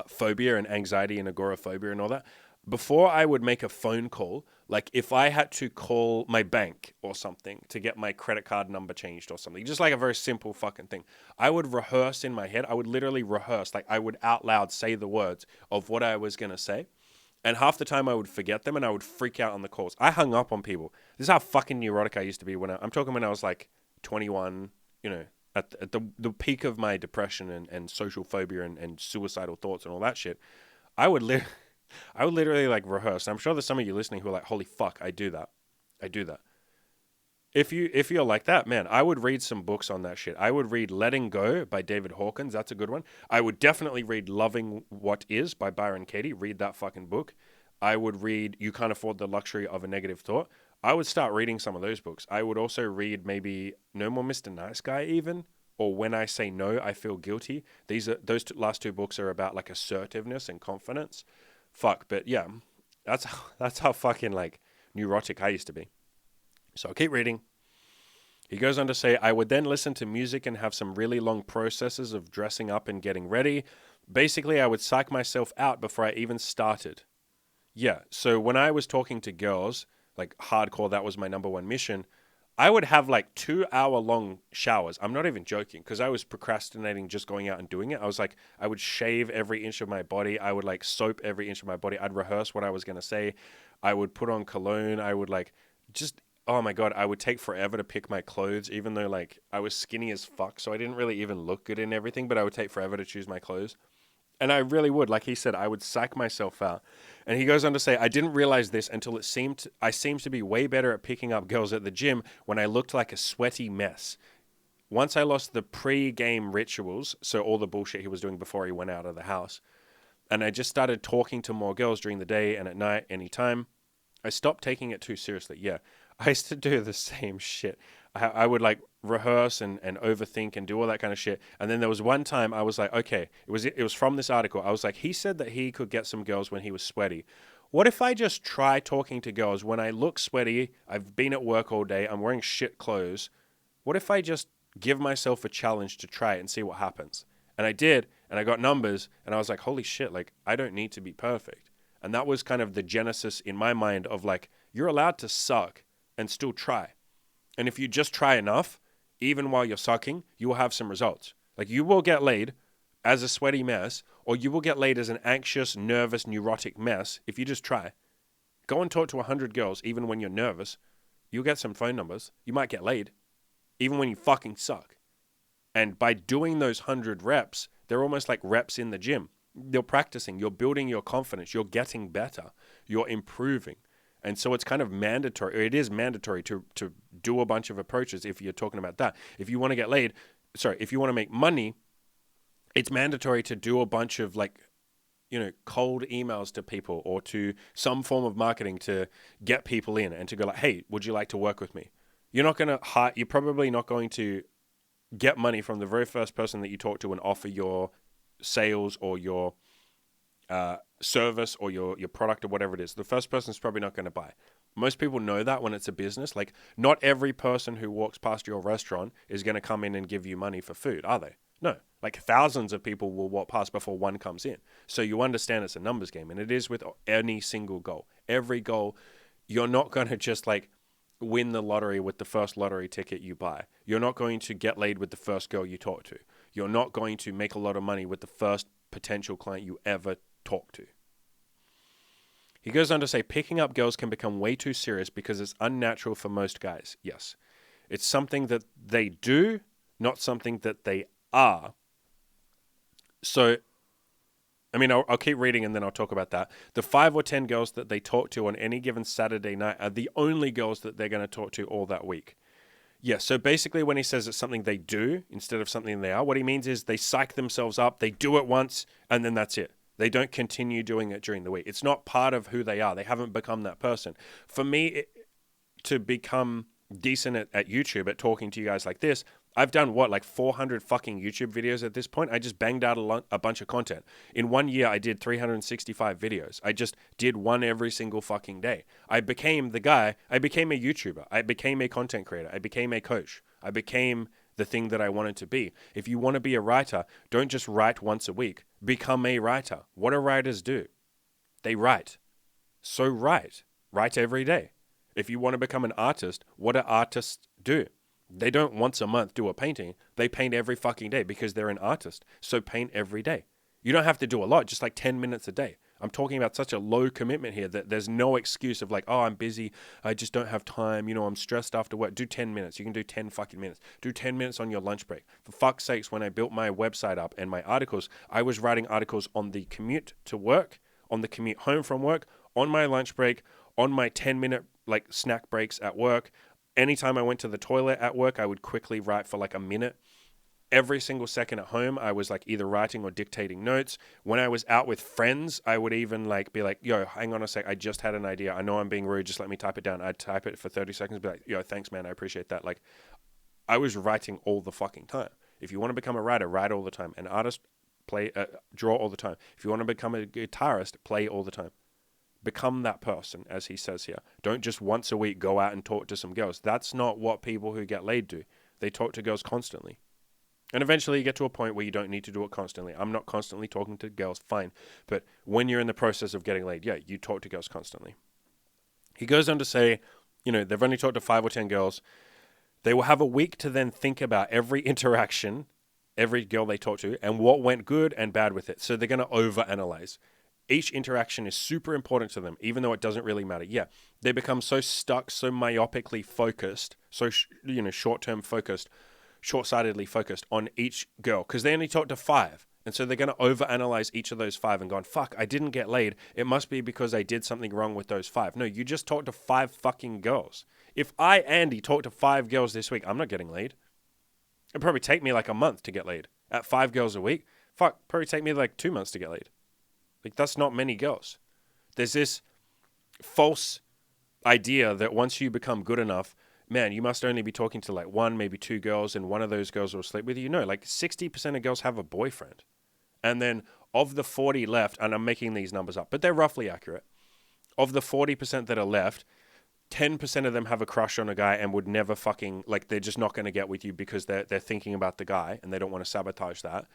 phobia and anxiety and agoraphobia and all that. Before I would make a phone call, if I had to call my bank or something to get my credit card number changed or something, just a very simple fucking thing, I would rehearse in my head. I would literally rehearse. I would out loud say the words of what I was going to say. And half the time I would forget them and I would freak out on the calls. I hung up on people. This is how fucking neurotic I used to be I'm talking when I was 21, at the peak of my depression and social phobia and suicidal thoughts and all that shit. I would literally rehearse. I'm sure there's some of you listening who are like, holy fuck, I do that. If you're like that, man, I would read some books on that shit. I would read Letting Go by David Hawkins. That's a good one. I would definitely read Loving What Is by Byron Katie. Read that fucking book. I would read You Can't Afford the Luxury of a Negative Thought. I would start reading some of those books. I would also read maybe No More Mr. Nice Guy even, or When I Say No, I Feel Guilty. Those last two books are about assertiveness and confidence. Fuck, but yeah, that's how fucking neurotic I used to be. So I'll keep reading. He goes on to say, I would then listen to music and have some really long processes of dressing up and getting ready. Basically, I would psych myself out before I even started. Yeah, so when I was talking to girls, hardcore, that was my number one mission. I would have like 2 hour long showers. I'm not even joking because I was procrastinating just going out and doing it. I was like, I would shave every inch of my body. I would like soap every inch of my body. I'd rehearse what I was going to say. I would put on cologne. I would like just, oh my God, I would take forever to pick my clothes, even though like I was skinny as fuck. So I didn't really even look good in everything, but I would take forever to choose my clothes. And I really would. Like he said, I would psych myself out. And he goes on to say, I didn't realize this until I seemed to be way better at picking up girls at the gym when I looked like a sweaty mess. Once I lost the pre-game rituals, so all the bullshit he was doing before he went out of the house, and I just started talking to more girls during the day and at night, anytime, I stopped taking it too seriously. Yeah, I used to do the same shit. I would like rehearse and overthink and do all that kind of shit. And then there was one time I was like, okay, it was from this article. I was like, he said that he could get some girls when he was sweaty. What if I just try talking to girls when I look sweaty? I've been at work all day. I'm wearing shit clothes. What if I just give myself a challenge to try it and see what happens? And I did, and I got numbers, and I was like, holy shit, like I don't need to be perfect. And that was kind of the genesis in my mind of like, you're allowed to suck and still try. And if you just try enough, even while you're sucking, you will have some results. Like you will get laid as a sweaty mess, or you will get laid as an anxious, nervous, neurotic mess if you just try. Go and talk to 100 girls, even when you're nervous. You'll get some phone numbers. You might get laid, even when you fucking suck. And by doing those 100 reps, they're almost like reps in the gym. You're practicing, you're building your confidence, you're getting better, you're improving. And so it's kind of mandatory, or it is mandatory to do a bunch of approaches if you're talking about that. If you want to get laid, if you want to make money, it's mandatory to do a bunch of like, cold emails to people or to some form of marketing to get people in and to go like, hey, would you like to work with me? You're probably not going to get money from the very first person that you talk to and offer your sales or your service or your product or whatever it is. The first person is probably not going to buy. Most people know that when it's a business. Like, not every person who walks past your restaurant is going to come in and give you money for food, are they? No. Like, thousands of people will walk past before one comes in. So you understand it's a numbers game, and it is with any single goal. Every goal, you're not going to just like win the lottery with the first lottery ticket you buy. You're not going to get laid with the first girl you talk to. You're not going to make a lot of money with the first potential client you ever talk to. He goes on to say, picking up girls can become way too serious because it's unnatural for most guys. Yes. It's something that they do, not something that they are. So, I mean, I'll keep reading and then I'll talk about that. The 5 or 10 girls that they talk to on any given Saturday night are the only girls that they're going to talk to all that week. Yeah, so basically when he says it's something they do instead of something they are, what he means is they psych themselves up, they do it once, and then that's it. They don't continue doing it during the week. It's not part of who they are. They haven't become that person. For me, to become decent at YouTube, at talking to you guys like this, I've done like 400 fucking YouTube videos at this point. I just banged out a bunch of content. In 1 year, I did 365 videos. I just did one every single fucking day. I became the guy. I became a YouTuber. I became a content creator. I became a coach. I became the thing that I wanted to be. If you want to be a writer, don't just write once a week. Become a writer. What do writers do? They write. So write. Write every day. If you want to become an artist, what do artists do? They don't once a month do a painting. They paint every fucking day because they're an artist. So paint every day. You don't have to do a lot, just like 10 minutes a day. I'm talking about such a low commitment here that there's no excuse of like, oh, I'm busy. I just don't have time. I'm stressed after work. Do 10 minutes. You can do 10 fucking minutes. Do 10 minutes on your lunch break. For fuck's sakes, when I built my website up and my articles, I was writing articles on the commute to work, on the commute home from work, on my lunch break, on my 10-minute like snack breaks at work. Anytime I went to the toilet at work, I would quickly write for like a minute. Every single second at home, I was like either writing or dictating notes. When I was out with friends, I would even like be like, yo, hang on a sec. I just had an idea. I know I'm being rude. Just let me type it down. I'd type it for 30 seconds. Be like, yo, thanks, man. I appreciate that. Like, I was writing all the fucking time. If you want to become a writer, write all the time. An artist, draw all the time. If you want to become a guitarist, play all the time. Become that person, as he says here. Don't just once a week go out and talk to some girls. That's not what people who get laid do. They talk to girls constantly. And eventually you get to a point where you don't need to do it constantly. I'm not constantly talking to girls, fine. But when you're in the process of getting laid, yeah, you talk to girls constantly. He goes on to say, they've only talked to 5 or 10 girls. They will have a week to then think about every interaction, every girl they talk to, and what went good and bad with it. So they're going to overanalyze. Each interaction is super important to them, even though it doesn't really matter. Yeah, they become so stuck, so myopically focused, so short-term focused, short-sightedly focused on each girl because they only talk to 5. And so they're going to overanalyze each of those 5 and go, fuck, I didn't get laid. It must be because I did something wrong with those 5. No, you just talked to 5 fucking girls. If I, Andy, talked to 5 girls this week, I'm not getting laid. It'd probably take me like a month to get laid. At 5 girls a week, probably take me like 2 months to get laid. Like, that's not many girls. There's this false idea that once you become good enough, man, you must only be talking to like 1, maybe 2 girls, and one of those girls will sleep with you. No, like 60% of girls have a boyfriend. And then of the 40 left, and I'm making these numbers up, but they're roughly accurate. Of the 40% that are left, 10% of them have a crush on a guy and would never fucking, like, they're just not going to get with you because they're thinking about the guy and they don't want to sabotage that.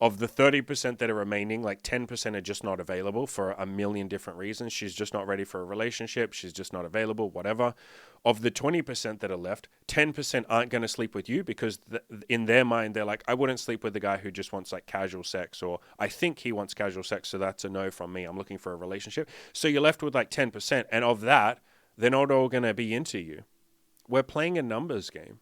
Of the 30% that are remaining, like 10% are just not available for a million different reasons. She's just not ready for a relationship. She's just not available, whatever. Of the 20% that are left, 10% aren't going to sleep with you because in their mind, they're like, I wouldn't sleep with the guy who just wants like casual sex, or I think he wants casual sex, so that's a no from me. I'm looking for a relationship. So you're left with like 10%. And of that, they're not all going to be into you. We're playing a numbers game.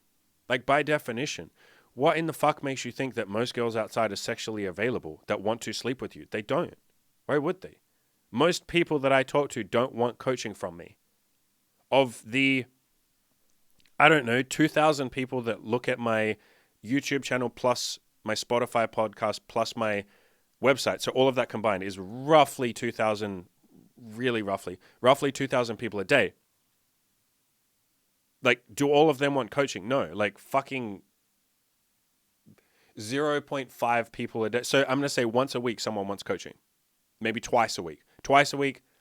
Like, by definition. What in the fuck makes you think that most girls outside are sexually available that want to sleep with you? They don't. Why would they? Most people that I talk to don't want coaching from me. Of the, 2,000 people that look at my YouTube channel plus my Spotify podcast plus my website, so all of that combined is roughly 2,000, really roughly 2,000 people a day. Like, do all of them want coaching? No. Like, fucking 0.5 people a day. So I'm going to say once a week someone wants coaching. Maybe twice a week.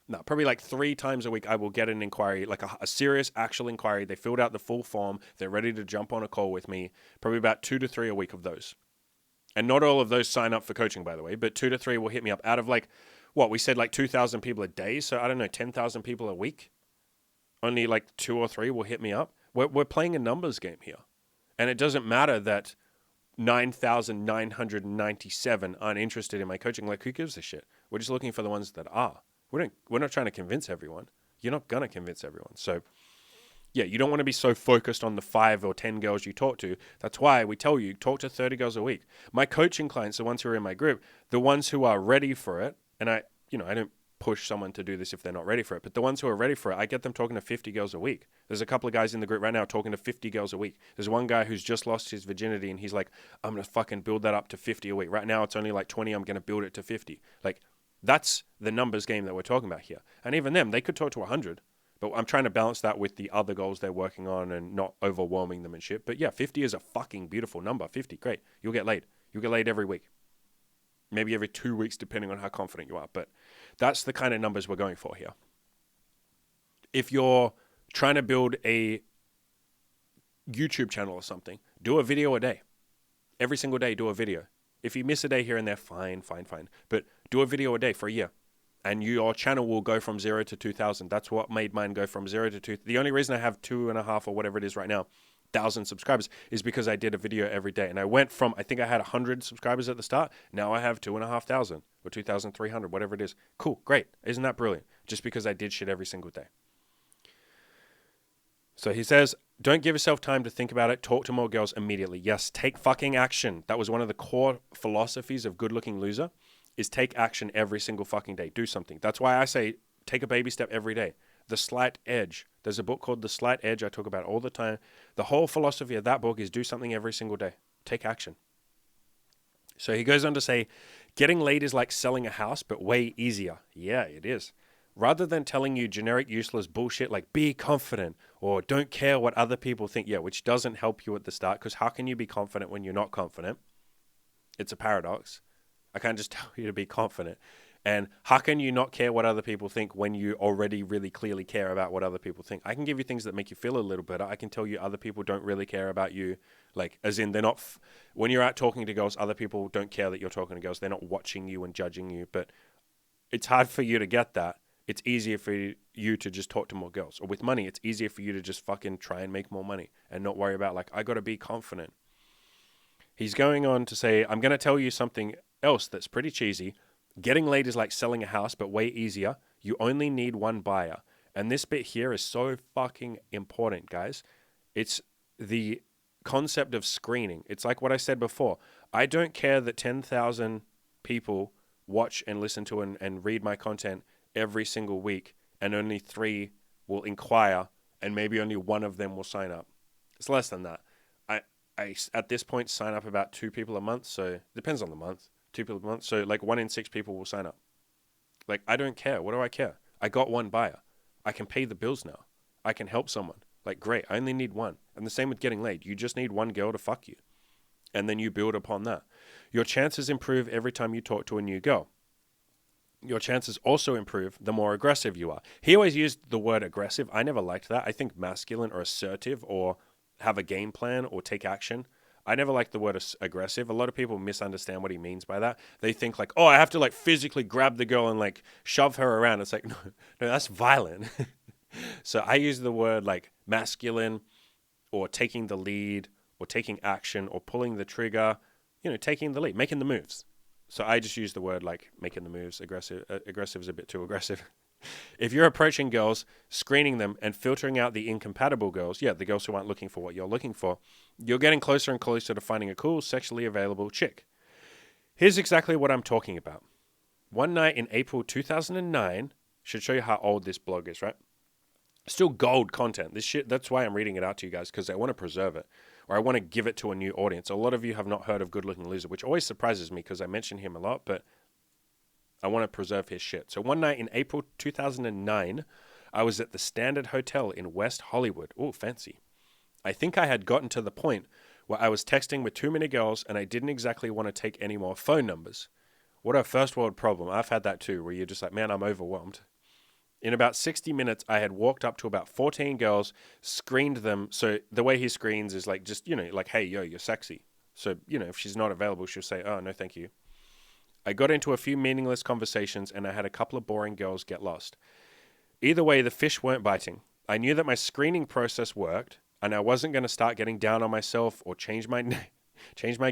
No, probably like 3 times a week I will get an inquiry, like a serious actual inquiry. They filled out the full form. They're ready to jump on a call with me. Probably about 2 to 3 a week of those. And not all of those sign up for coaching, by the way, but 2 to 3 will hit me up out of like, what, we said like 2,000 people a day. So 10,000 people a week. Only like 2 or 3 will hit me up. We're playing a numbers game here. And it doesn't matter that 9,997 aren't interested in my coaching. Like, who gives a shit? We're just looking for the ones that are. We're not trying to convince everyone. You're not going to convince everyone. So, yeah, you don't want to be so focused on the 5 or 10 girls you talk to. That's why we tell you, talk to 30 girls a week. My coaching clients, the ones who are in my group, the ones who are ready for it, and I don't push someone to do this if they're not ready for it, but the ones who are ready for it, I get them talking to 50 girls a week. There's a couple of guys in the group right now talking to 50 girls a week. There's one guy who's just lost his virginity and he's like, I'm going to fucking build that up to 50 a week. Right now it's only like 20. I'm going to build it to 50. Like, that's the numbers game that we're talking about here. And even them, they could talk to 100, but I'm trying to balance that with the other goals they're working on and not overwhelming them and shit. But yeah, 50 is a fucking beautiful number. 50, great. You'll get laid. You'll get laid every week. Maybe every 2 weeks, depending on how confident you are. But that's the kind of numbers we're going for here. If you're trying to build a YouTube channel or something, do a video a day. Every single day, do a video. If you miss a day here and there, fine. But do a video a day for a year. And your channel will go from 0 to 2,000. That's what made mine go from 0 to 2. The only reason I have 2.5 or whatever it is right now, 1,000 subscribers is because I did a video every day. And I went from, I think I had 100 subscribers at the start. Now I have 2,500 or 2,300, whatever it is. Cool, great. Isn't that brilliant? Just because I did shit every single day. So he says, don't give yourself time to think about it. Talk to more girls immediately. Yes, take fucking action. That was one of the core philosophies of Good Looking Loser, is take action every single fucking day. Do something. That's why I say take a baby step every day. The Slight Edge. There's a book called The Slight Edge I talk about all the time. The whole philosophy of that book is do something every single day. Take action. So he goes on to say, getting laid is like selling a house, but way easier. Yeah, it is. Rather than telling you generic, useless bullshit like be confident or don't care what other people think, yeah, which doesn't help you at the start, because how can you be confident when you're not confident? It's a paradox. I can't just tell you to be confident. And how can you not care what other people think when you already really clearly care about what other people think? I can give you things that make you feel a little better. I can tell you other people don't really care about you. Like, as in they're not, when you're out talking to girls, other people don't care that you're talking to girls. They're not watching you and judging you. But it's hard for you to get that it's easier for you to just talk to more girls. Or with money, it's easier for you to just fucking try and make more money and not worry about like, I got to be confident. He's going on to say, I'm going to tell you something else that's pretty cheesy. Getting laid is like selling a house, but way easier. You only need one buyer. And this bit here is so fucking important, guys. It's the concept of screening. It's like what I said before. I don't care that 10,000 people watch and listen to and read my content every single week, and only 3 will inquire, and maybe only 1 of them will sign up. It's less than that. I at this point sign up about 2 people a month, so it depends on the month. 2 people a month, so like 1 in 6 people will sign up. Like, I don't care. What do I care? I got 1 buyer. I can pay the bills now. I can help someone. Like, great. I only need 1. And the same with getting laid. You just need 1 girl to fuck you. And then you build upon that. Your chances improve every time you talk to a new girl. Your chances also improve the more aggressive you are. He always used the word aggressive. I never liked that. I think masculine or assertive or have a game plan or take action. I never liked the word aggressive. A lot of people misunderstand what he means by that. They think like, oh, I have to like physically grab the girl and like shove her around. It's like, no, that's violent. So I use the word like masculine or taking the lead or taking action or pulling the trigger, taking the lead, making the moves. So I just use the word like making the moves. Aggressive is a bit too aggressive. If you're approaching girls, screening them and filtering out the incompatible girls, the girls who aren't looking for what you're looking for, you're getting closer and closer to finding a cool, sexually available chick. Here's exactly what I'm talking about. One night in April 2009, should show you how old this blog is, right? Still gold content. This shit, that's why I'm reading it out to you guys, because I want to preserve it, or I want to give it to a new audience. A lot of you have not heard of Good Looking Loser, which always surprises me because I mention him a lot, but I want to preserve his shit. So one night in April 2009, I was at the Standard Hotel in West Hollywood. Oh, fancy. I think I had gotten to the point where I was texting with too many girls and I didn't exactly want to take any more phone numbers. What a first world problem. I've had that too, where you're just like, man, I'm overwhelmed. In about 60 minutes, I had walked up to about 14 girls, screened them. So the way he screens is like, just, like, hey, yo, you're sexy. So, if she's not available, she'll say, oh, no, thank you. I got into a few meaningless conversations and I had a couple of boring girls get lost. Either way, the fish weren't biting. I knew that my screening process worked and I wasn't going to start getting down on myself or change my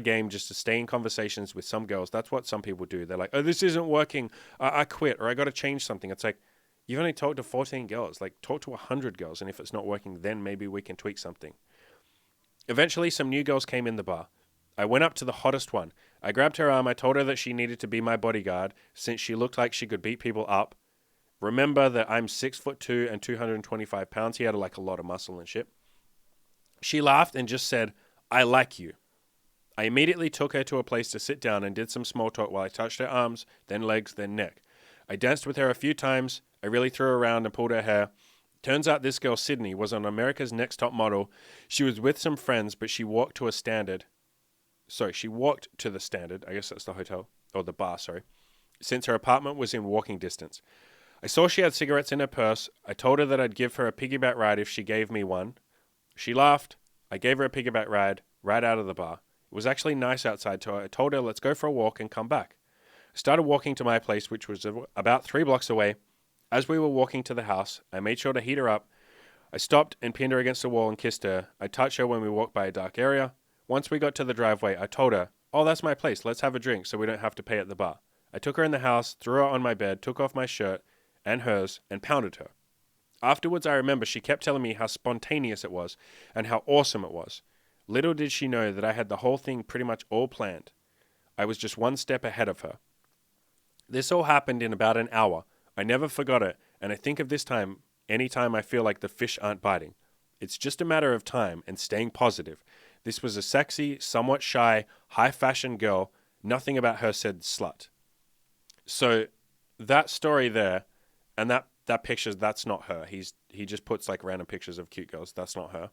game just to stay in conversations with some girls. That's what some people do. They're like, oh, this isn't working. I quit, or I got to change something. It's like, you've only talked to 14 girls. Like, talk to 100 girls. And if it's not working, then maybe we can tweak something. Eventually, some new girls came in the bar. I went up to the hottest one. I grabbed her arm. I told her that she needed to be my bodyguard since she looked like she could beat people up. Remember that I'm 6'2" and 225 pounds. He had like a lot of muscle and shit. She laughed and just said, I like you. I immediately took her to a place to sit down and did some small talk while I touched her arms, then legs, then neck. I danced with her a few times. I really threw her around and pulled her hair. Turns out this girl, Sydney, was on America's Next Top Model. She was with some friends, but she walked to the Standard. I guess that's the hotel, or the bar, sorry, since her apartment was in walking distance. I saw she had cigarettes in her purse. I told her that I'd give her a piggyback ride if she gave me one. She laughed. I gave her a piggyback ride right out of the bar. It was actually nice outside, so I told her, let's go for a walk and come back. I started walking to my place, which was about 3 blocks away. As we were walking to the house, I made sure to heat her up. I stopped and pinned her against the wall and kissed her. I touched her when we walked by a dark area. Once we got to the driveway, I told her, oh, that's my place. Let's have a drink so we don't have to pay at the bar. I took her in the house, threw her on my bed, took off my shirt and hers, and pounded her. Afterwards, I remember she kept telling me how spontaneous it was and how awesome it was. Little did she know that I had the whole thing pretty much all planned. I was just one step ahead of her. This all happened in about an hour. I never forgot it, and I think of this time anytime I feel like the fish aren't biting. It's just a matter of time and staying positive. This was a sexy, somewhat shy, high-fashion girl. Nothing about her said slut. So that story there, and that picture, that's not her. He just puts like random pictures of cute girls. That's not her.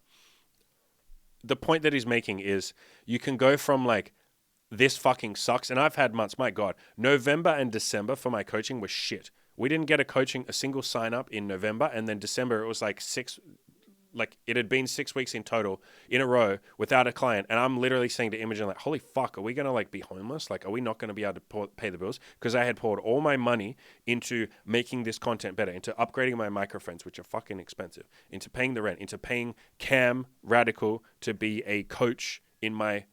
The point that he's making is you can go from like, this fucking sucks. And I've had months, my God, November and December for my coaching was shit. We didn't get a single sign up in November. And then December, it was like like it had been 6 weeks in total in a row without a client. And I'm literally saying to Imogen, like, holy fuck, are we going to like be homeless? Like, are we not going to be able to pay the bills? Because I had poured all my money into making this content better, into upgrading my microphones, which are fucking expensive, into paying the rent, into paying Cam Radical to be a coach in my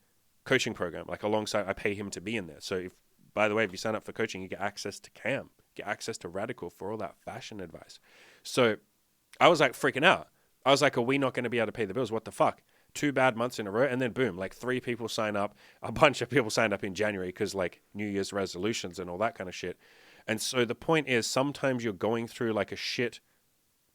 coaching program. Like alongside, I pay him to be in there. So if, by the way, if you sign up for coaching, you get access to Cam, get access to Radical for all that fashion advice. So I was like freaking out. I was like, are we not going to be able to pay the bills? What the fuck? 2 bad months in a row. And then boom, like 3 people sign up. A bunch of people signed up in January because like New Year's resolutions and all that kind of shit. And so the point is sometimes you're going through like a shit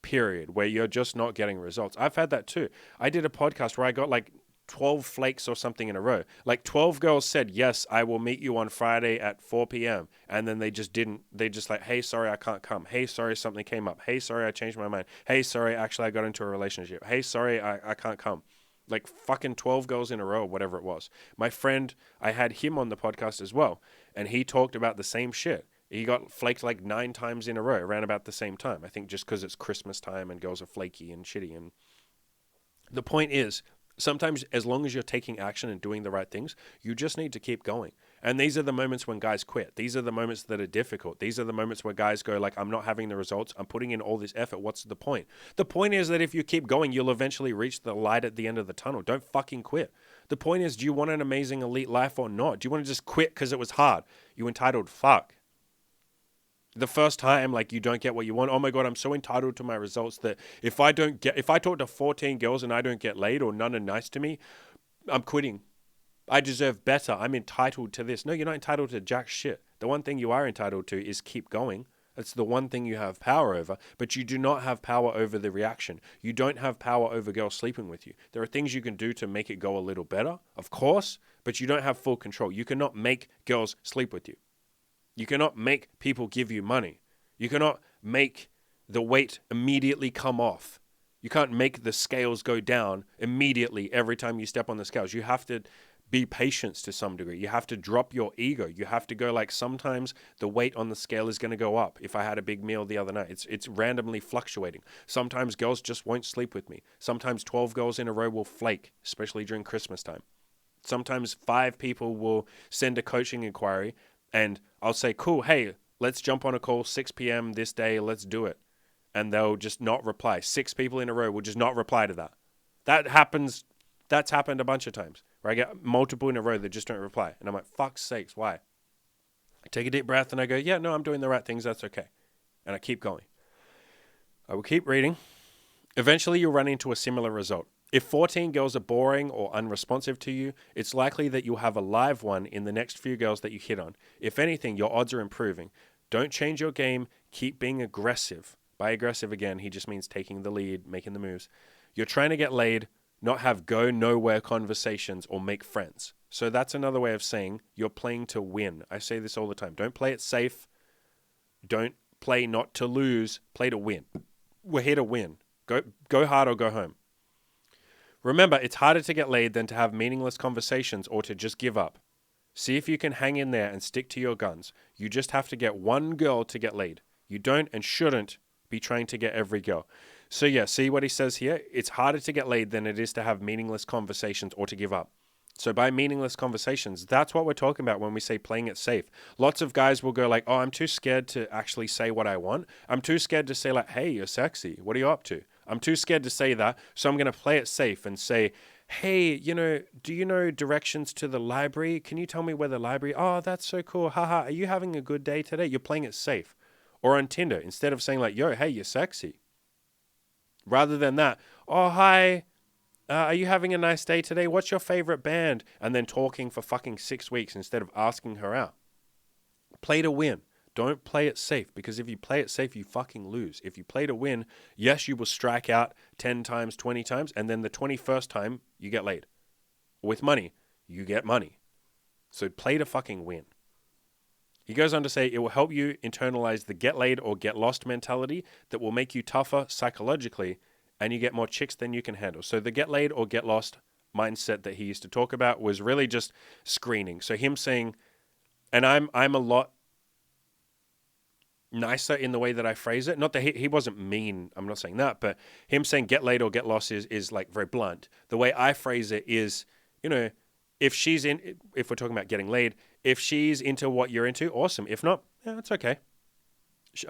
period where you're just not getting results. I've had that too. I did a podcast where I got like 12 flakes or something in a row. Like 12 girls said, yes, I will meet you on Friday at 4 p.m. And then they just didn't. They just like, hey, sorry, I can't come. Hey, sorry, something came up. Hey, sorry, I changed my mind. Hey, sorry, actually, I got into a relationship. Hey, sorry, I can't come. Like fucking 12 girls in a row, whatever it was. My friend, I had him on the podcast as well. And he talked about the same shit. He got flaked like 9 times in a row around about the same time. I think just because it's Christmas time and girls are flaky and shitty. And the point is, sometimes as long as you're taking action and doing the right things, you just need to keep going. And these are the moments when guys quit. These are the moments that are difficult. These are the moments where guys go like, I'm not having the results. I'm putting in all this effort. What's the point? The point is that if you keep going, you'll eventually reach the light at the end of the tunnel. Don't fucking quit. The point is, do you want an amazing elite life or not? Do you want to just quit because it was hard? You entitled fuck. The first time, like, you don't get what you want. Oh my God, I'm so entitled to my results that if I talk to 14 girls and I don't get laid or none are nice to me, I'm quitting. I deserve better. I'm entitled to this. No, you're not entitled to jack shit. The one thing you are entitled to is keep going. It's the one thing you have power over, but you do not have power over the reaction. You don't have power over girls sleeping with you. There are things you can do to make it go a little better, of course, but you don't have full control. You cannot make girls sleep with you. You cannot make people give you money. You cannot make the weight immediately come off. You can't make the scales go down immediately every time you step on the scales. You have to be patient to some degree. You have to drop your ego. You have to go like, sometimes the weight on the scale is going to go up. If I had a big meal the other night, it's randomly fluctuating. Sometimes girls just won't sleep with me. Sometimes 12 girls in a row will flake, especially during Christmas time. Sometimes 5 people will send a coaching inquiry and I'll say, cool, hey, let's jump on a call 6 p.m. this day, let's do it. And they'll just not reply. 6 people in a row will just not reply to that. That's happened a bunch of times, where I get multiple in a row that just don't reply. And I'm like, fuck's sakes, why? I take a deep breath and I go, yeah, no, I'm doing the right things, that's okay. And I keep going. I will keep reading. Eventually you'll run into a similar result. If 14 girls are boring or unresponsive to you, it's likely that you'll have a live one in the next few girls that you hit on. If anything, your odds are improving. Don't change your game. Keep being aggressive. By aggressive, again, he just means taking the lead, making the moves. You're trying to get laid, not have go nowhere conversations or make friends. So that's another way of saying you're playing to win. I say this all the time. Don't play it safe. Don't play not to lose. Play to win. We're here to win. Go hard or go home. Remember, it's harder to get laid than to have meaningless conversations or to just give up. See if you can hang in there and stick to your guns. You just have to get one girl to get laid. You don't and shouldn't be trying to get every girl. So yeah, see what he says here? It's harder to get laid than it is to have meaningless conversations or to give up. So by meaningless conversations, that's what we're talking about when we say playing it safe. Lots of guys will go like, oh, I'm too scared to actually say what I want. I'm too scared to say like, hey, you're sexy. What are you up to? I'm too scared to say that. So I'm going to play it safe and say, hey, do you know directions to the library? Can you tell me where the library? Oh, that's so cool. Haha, are you having a good day today? You're playing it safe. Or on Tinder, instead of saying like, yo, hey, you're sexy. Rather than that, oh, hi. Are you having a nice day today? What's your favorite band? And then talking for fucking 6 weeks instead of asking her out. Play to win. Don't play it safe, because if you play it safe, you fucking lose. If you play to win, yes, you will strike out 10 times, 20 times, and then the 21st time, you get laid. With money, you get money. So play to fucking win. He goes on to say it will help you internalize the get laid or get lost mentality that will make you tougher psychologically, and you get more chicks than you can handle. So the get laid or get lost mindset that he used to talk about was really just screening. So him saying, and I'm a lot nicer in the way that I phrase it. Not that he wasn't mean. I'm not saying that, but him saying get laid or get lost is like very blunt. The way I phrase it is, if we're talking about getting laid, if she's into what you're into, awesome. If not, yeah, it's okay.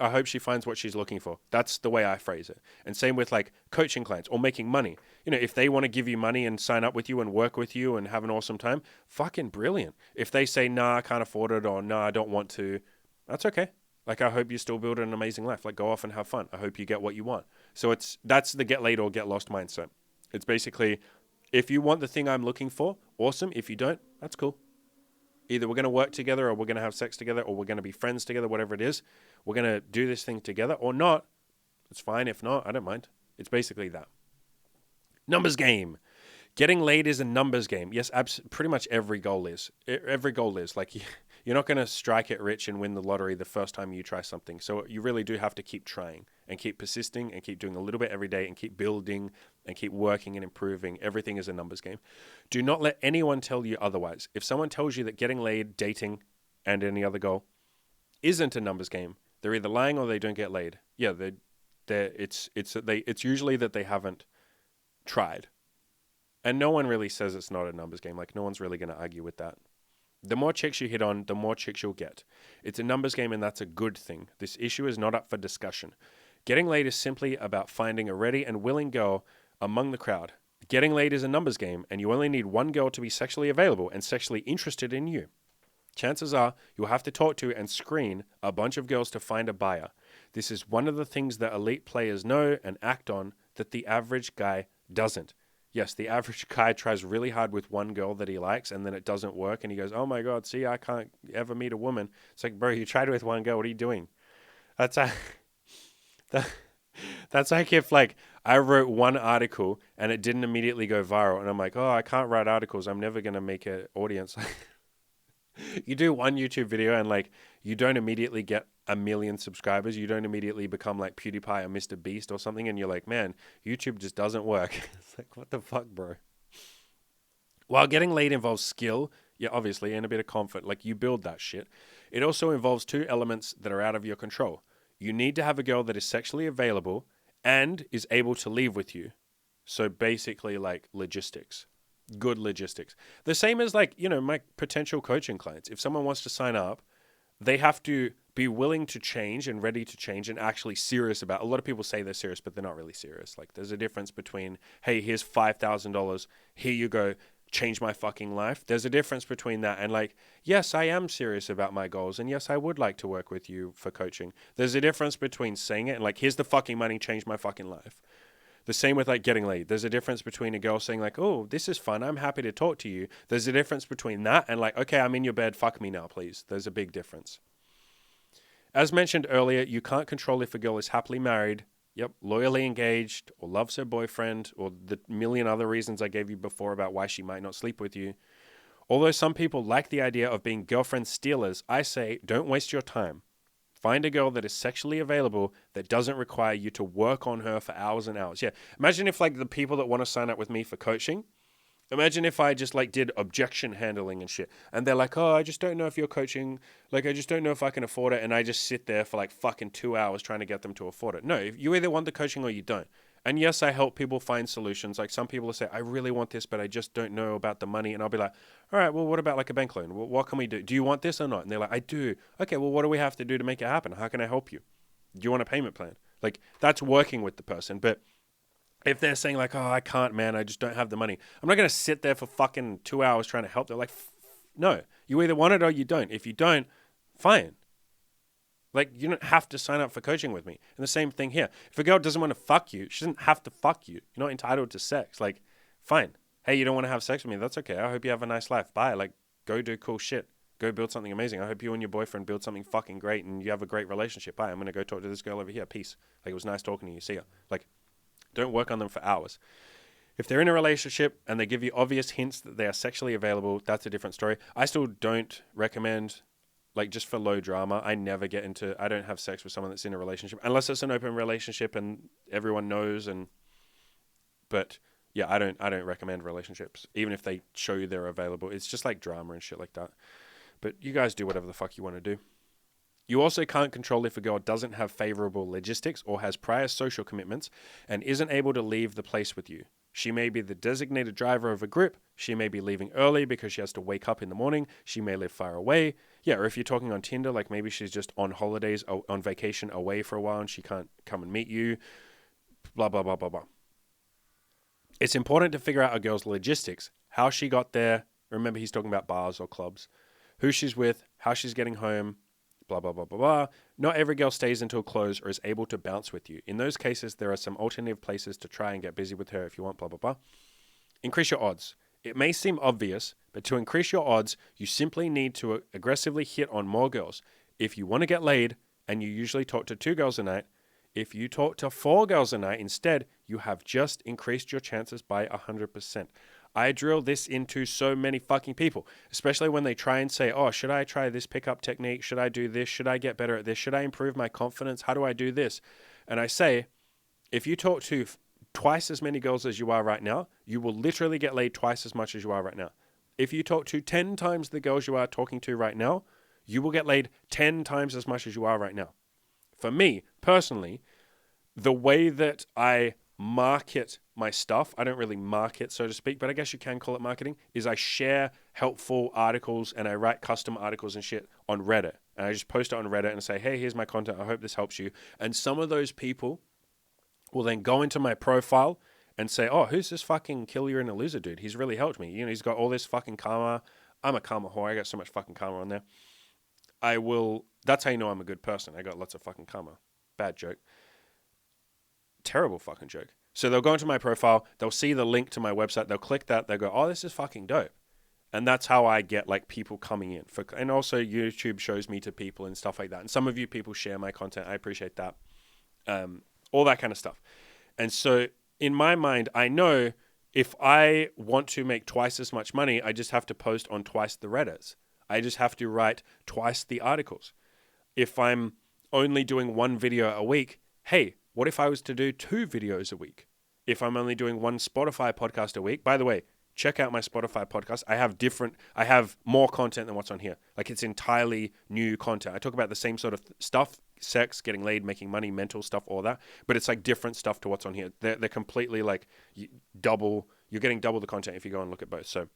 I hope she finds what she's looking for. That's the way I phrase it. And same with like coaching clients or making money. If they want to give you money and sign up with you and work with you and have an awesome time, fucking brilliant. If they say, nah, I can't afford it, or nah, I don't want to, that's okay. Like, I hope you still build an amazing life. Like, go off and have fun. I hope you get what you want. So that's the get laid or get lost mindset. It's basically, if you want the thing I'm looking for, awesome. If you don't, that's cool. Either we're going to work together or we're going to have sex together or we're going to be friends together, whatever it is. We're going to do this thing together or not. It's fine. If not, I don't mind. It's basically that. Numbers game. Getting laid is a numbers game. Yes, pretty much every goal is. Every goal is. Like, you're not going to strike it rich and win the lottery the first time you try something. So you really do have to keep trying and keep persisting and keep doing a little bit every day and keep building and keep working and improving. Everything is a numbers game. Do not let anyone tell you otherwise. If someone tells you that getting laid, dating, and any other goal isn't a numbers game, they're either lying or they don't get laid. Yeah, it's usually that they haven't tried. And no one really says it's not a numbers game. Like, no one's really going to argue with that. The more chicks you hit on, the more chicks you'll get. It's a numbers game, and that's a good thing. This issue is not up for discussion. Getting laid is simply about finding a ready and willing girl among the crowd. Getting laid is a numbers game, and you only need one girl to be sexually available and sexually interested in you. Chances are you'll have to talk to and screen a bunch of girls to find a buyer. This is one of the things that elite players know and act on that the average guy doesn't. Yes, the average guy tries really hard with one girl that he likes and then it doesn't work and he goes, oh my God, see, I can't ever meet a woman. It's like, bro, you tried with one girl. What are you doing? That's like if like I wrote one article and it didn't immediately go viral and I'm like, oh, I can't write articles. I'm never going to make an audience. You do one YouTube video and like you don't immediately get 1 million subscribers. You don't immediately become like PewDiePie or Mr. Beast or something. And you're like, man, YouTube just doesn't work. It's like, what the fuck, bro? While getting laid involves skill, yeah, obviously, and a bit of confidence, like you build that shit. It also involves two elements that are out of your control. You need to have a girl that is sexually available and is able to leave with you. So basically like logistics. Good logistics. The same as like, my potential coaching clients. If someone wants to sign up, they have to be willing to change and ready to change and actually serious about. A lot of people say they're serious, but they're not really serious. Like there's a difference between, hey, here's $5,000. Here you go. Change my fucking life. There's a difference between that and like, yes, I am serious about my goals. And yes, I would like to work with you for coaching. There's a difference between saying it and like, here's the fucking money, change my fucking life. The same with like getting laid. There's a difference between a girl saying like, oh, this is fun. I'm happy to talk to you. There's a difference between that and like, okay, I'm in your bed. Fuck me now, please. There's a big difference. As mentioned earlier, you can't control if a girl is happily married, loyally engaged, or loves her boyfriend, or the million other reasons I gave you before about why she might not sleep with you. Although some people like the idea of being girlfriend stealers, I say don't waste your time. Find a girl that is sexually available that doesn't require you to work on her for hours and hours. Yeah, imagine if like the people that want to sign up with me for coaching, imagine if I just like did objection handling and shit. And they're like, oh, I just don't know if you're coaching. Like, I just don't know if I can afford it. And I just sit there for like fucking 2 hours trying to get them to afford it. No, you either want the coaching or you don't. And yes, I help people find solutions. Like some people will say, I really want this, but I just don't know about the money. And I'll be like, all right, well, what about like a bank loan? What can we do? Do you want this or not? And they're like, I do. Okay, well, what do we have to do to make it happen? How can I help you? Do you want a payment plan? Like that's working with the person. But if they're saying like, oh, I can't, man, I just don't have the money. I'm not going to sit there for fucking 2 hours trying to help. They're like, no, you either want it or you don't. If you don't, fine. Like, you don't have to sign up for coaching with me. And the same thing here. If a girl doesn't want to fuck you, she doesn't have to fuck you. You're not entitled to sex. Like, fine. Hey, you don't want to have sex with me? That's okay. I hope you have a nice life. Bye. Like, go do cool shit. Go build something amazing. I hope you and your boyfriend build something fucking great and you have a great relationship. Bye. I'm going to go talk to this girl over here. Peace. Like, it was nice talking to you. See ya. Like, don't work on them for hours. If they're in a relationship and they give you obvious hints that they are sexually available, that's a different story. I still don't recommend, like just for low drama, I don't have sex with someone that's in a relationship unless it's an open relationship and everyone knows. But yeah, I don't recommend relationships, even if they show you they're available. It's just like drama and shit like that. But you guys do whatever the fuck you want to do. You also can't control if a girl doesn't have favorable logistics or has prior social commitments and isn't able to leave the place with you. She may be the designated driver of a group. She may be leaving early because she has to wake up in the morning. She may live far away. Yeah, or if you're talking on Tinder, like maybe she's just on holidays, on vacation away for a while and she can't come and meet you. Blah, blah, blah, blah, blah. It's important to figure out a girl's logistics, how she got there. Remember, he's talking about bars or clubs. Who she's with, how she's getting home, blah, blah, blah, blah, blah. Not every girl stays until close or is able to bounce with you. In those cases, there are some alternative places to try and get busy with her if you want, blah, blah, blah. Increase your odds. It may seem obvious, but to increase your odds, you simply need to aggressively hit on more girls. If you want to get laid, and you usually talk to 2 girls a night, if you talk to 4 girls a night instead, you have just increased your chances by 100%. I drill this into so many fucking people, especially when they try and say, oh, should I try this pickup technique? Should I do this? Should I get better at this? Should I improve my confidence? How do I do this? And I say, if you talk to twice as many girls as you are right now, you will literally get laid twice as much as you are right now. If you talk to 10 times the girls you are talking to right now, you will get laid 10 times as much as you are right now. For me, personally, the way that I market my stuff, I don't really market, so to speak, but I guess you can call it marketing, is I share helpful articles and I write custom articles and shit on Reddit. And I just post it on Reddit and say, hey, here's my content. I hope this helps you. And some of those people will then go into my profile and say, oh, who's this fucking kill you're in a loser dude? He's really helped me. You know, he's got all this fucking karma. I'm a karma whore. I got so much fucking karma on there. That's how you know I'm a good person. I got lots of fucking karma. Bad joke. Terrible fucking joke. So they'll go into my profile, they'll see the link to my website, they'll click that, they'll go, oh, this is fucking dope. And that's how I get like people coming in. And also YouTube shows me to people and stuff like that. And some of you people share my content. I appreciate that. All that kind of stuff. And so in my mind, I know if I want to make twice as much money, I just have to post on twice the Reddits. I just have to write twice the articles. If I'm only doing 1 video a week, hey, what if I was to do 2 videos a week? If I'm only doing 1 Spotify podcast a week, by the way, check out my Spotify podcast. I have more content than what's on here. Like it's entirely new content. I talk about the same sort of stuff, sex, getting laid, making money, mental stuff, all that. But it's like different stuff to what's on here. They're completely like you're getting double the content if you go and look at both. So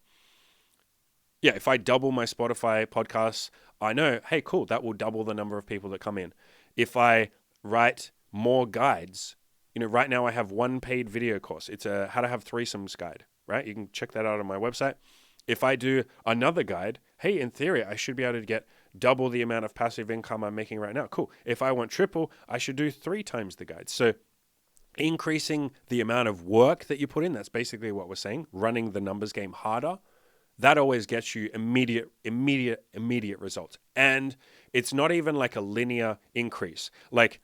yeah, if I double my Spotify podcasts, I know, hey, cool, that will double the number of people that come in. If I write more guides, you know, right now I have 1 paid video course. It's a how to have threesomes guide, right? You can check that out on my website. If I do another guide, hey, in theory, I should be able to get double the amount of passive income I'm making right now. Cool. If I want triple, I should do 3 times the guide. So increasing the amount of work that you put in, that's basically what we're saying, running the numbers game harder, that always gets you immediate results. And it's not even like a linear increase. Like,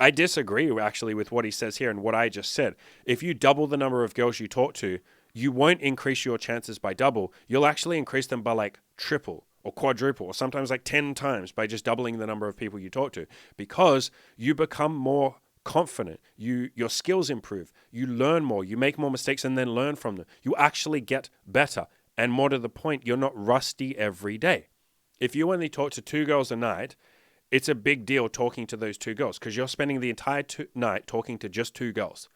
I disagree actually with what he says here and what I just said. If you double the number of girls you talk to, you won't increase your chances by double. You'll actually increase them by like triple or quadruple or sometimes like 10 times by just doubling the number of people you talk to, because you become more confident. Your skills improve. You learn more. You make more mistakes and then learn from them. You actually get better. And more to the point, you're not rusty every day. If you only talk to 2 girls a night, it's a big deal talking to those 2 girls because you're spending the entire night talking to just 2 girls.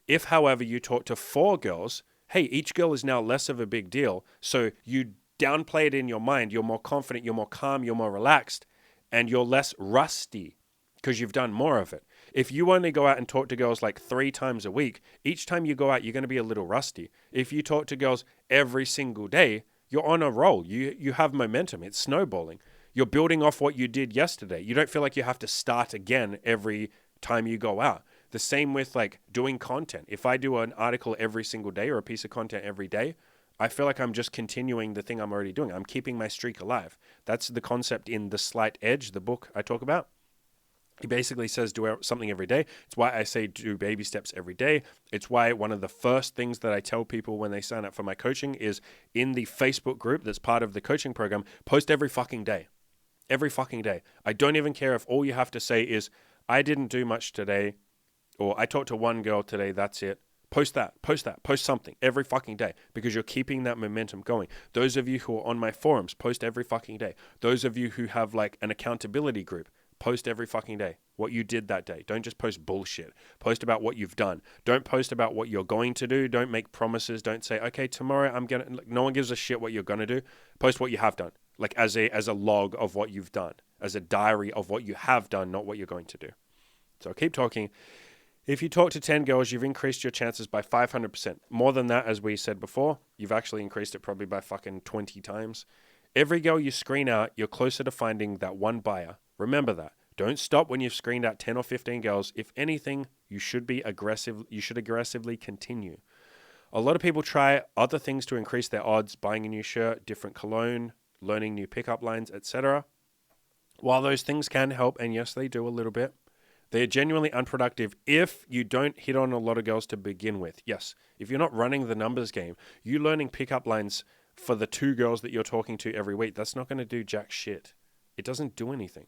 If, however, you talk to 4 girls, hey, each girl is now less of a big deal. So you downplay it in your mind. You're more confident, you're more calm, you're more relaxed, and you're less rusty because you've done more of it. If you only go out and talk to girls like 3 times a week, each time you go out, you're going to be a little rusty. If you talk to girls every single day, you're on a roll. You have momentum. It's snowballing. You're building off what you did yesterday. You don't feel like you have to start again every time you go out. The same with like doing content. If I do an article every single day or a piece of content every day, I feel like I'm just continuing the thing I'm already doing. I'm keeping my streak alive. That's the concept in The Slight Edge, the book I talk about. He basically says do something every day. It's why I say do baby steps every day. It's why one of the first things that I tell people when they sign up for my coaching is in the Facebook group that's part of the coaching program, post every fucking day. Every fucking day. I don't even care if all you have to say is, I didn't do much today, or I talked to 1 girl today, that's it. Post something every fucking day because you're keeping that momentum going. Those of you who are on my forums, post every fucking day. Those of you who have like an accountability group, Post every fucking day what you did that day. Don't just post bullshit. Post about what you've done. Don't post about what you're going to do. Don't make promises. Don't say, okay, tomorrow I'm going to, like, no one gives a shit what you're going to do. Post what you have done, like as a log of what you've done, as a diary of what you have done, not what you're going to do. So keep talking. If you talk to 10 girls, you've increased your chances by 500%. More than that, as we said before, you've actually increased it probably by fucking 20 times. Every girl you screen out, you're closer to finding that one buyer. Remember that. Don't stop when you've screened out 10 or 15 girls. If anything, you should aggressively continue. A lot of people try other things to increase their odds, buying a new shirt, different cologne, learning new pickup lines, etc. While those things can help, and yes, they do a little bit, they're genuinely unproductive if you don't hit on a lot of girls to begin with. Yes, if you're not running the numbers game, you learning pickup lines for the 2 girls that you're talking to every week, that's not going to do jack shit. It doesn't do anything.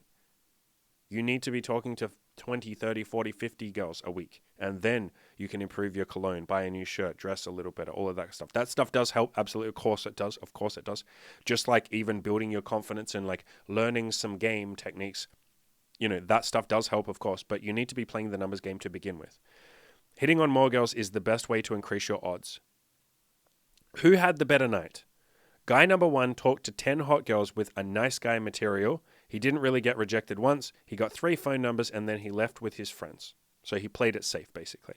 You need to be talking to 20, 30, 40, 50 girls a week. And then you can improve your cologne, buy a new shirt, dress a little better, all of that stuff. That stuff does help. Absolutely. Of course it does. Of course it does. Just like even building your confidence and like learning some game techniques, that stuff does help, of course. But you need to be playing the numbers game to begin with. Hitting on more girls is the best way to increase your odds. Who had the better night? Guy number 1 talked to 10 hot girls with a nice guy material. He didn't really get rejected once. He got 3 phone numbers and then he left with his friends. So he played it safe, basically.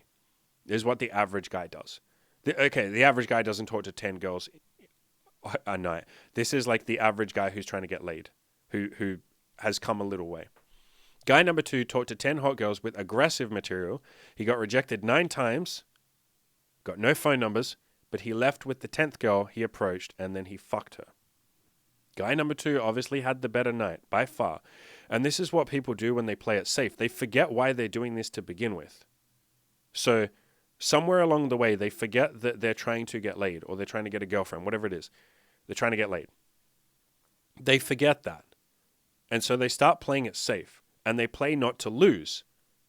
This is what the average guy does. The average guy doesn't talk to 10 girls a night. This is like the average guy who's trying to get laid, who has come a little way. Guy number 2 talked to 10 hot girls with aggressive material. He got rejected 9 times, got no phone numbers, but he left with the 10th girl he approached and then he fucked her. Guy number 2 obviously had the better night, by far. And this is what people do when they play it safe. They forget why they're doing this to begin with. So somewhere along the way, they forget that they're trying to get laid or they're trying to get a girlfriend, whatever it is. They're trying to get laid. They forget that. And so they start playing it safe and they play not to lose.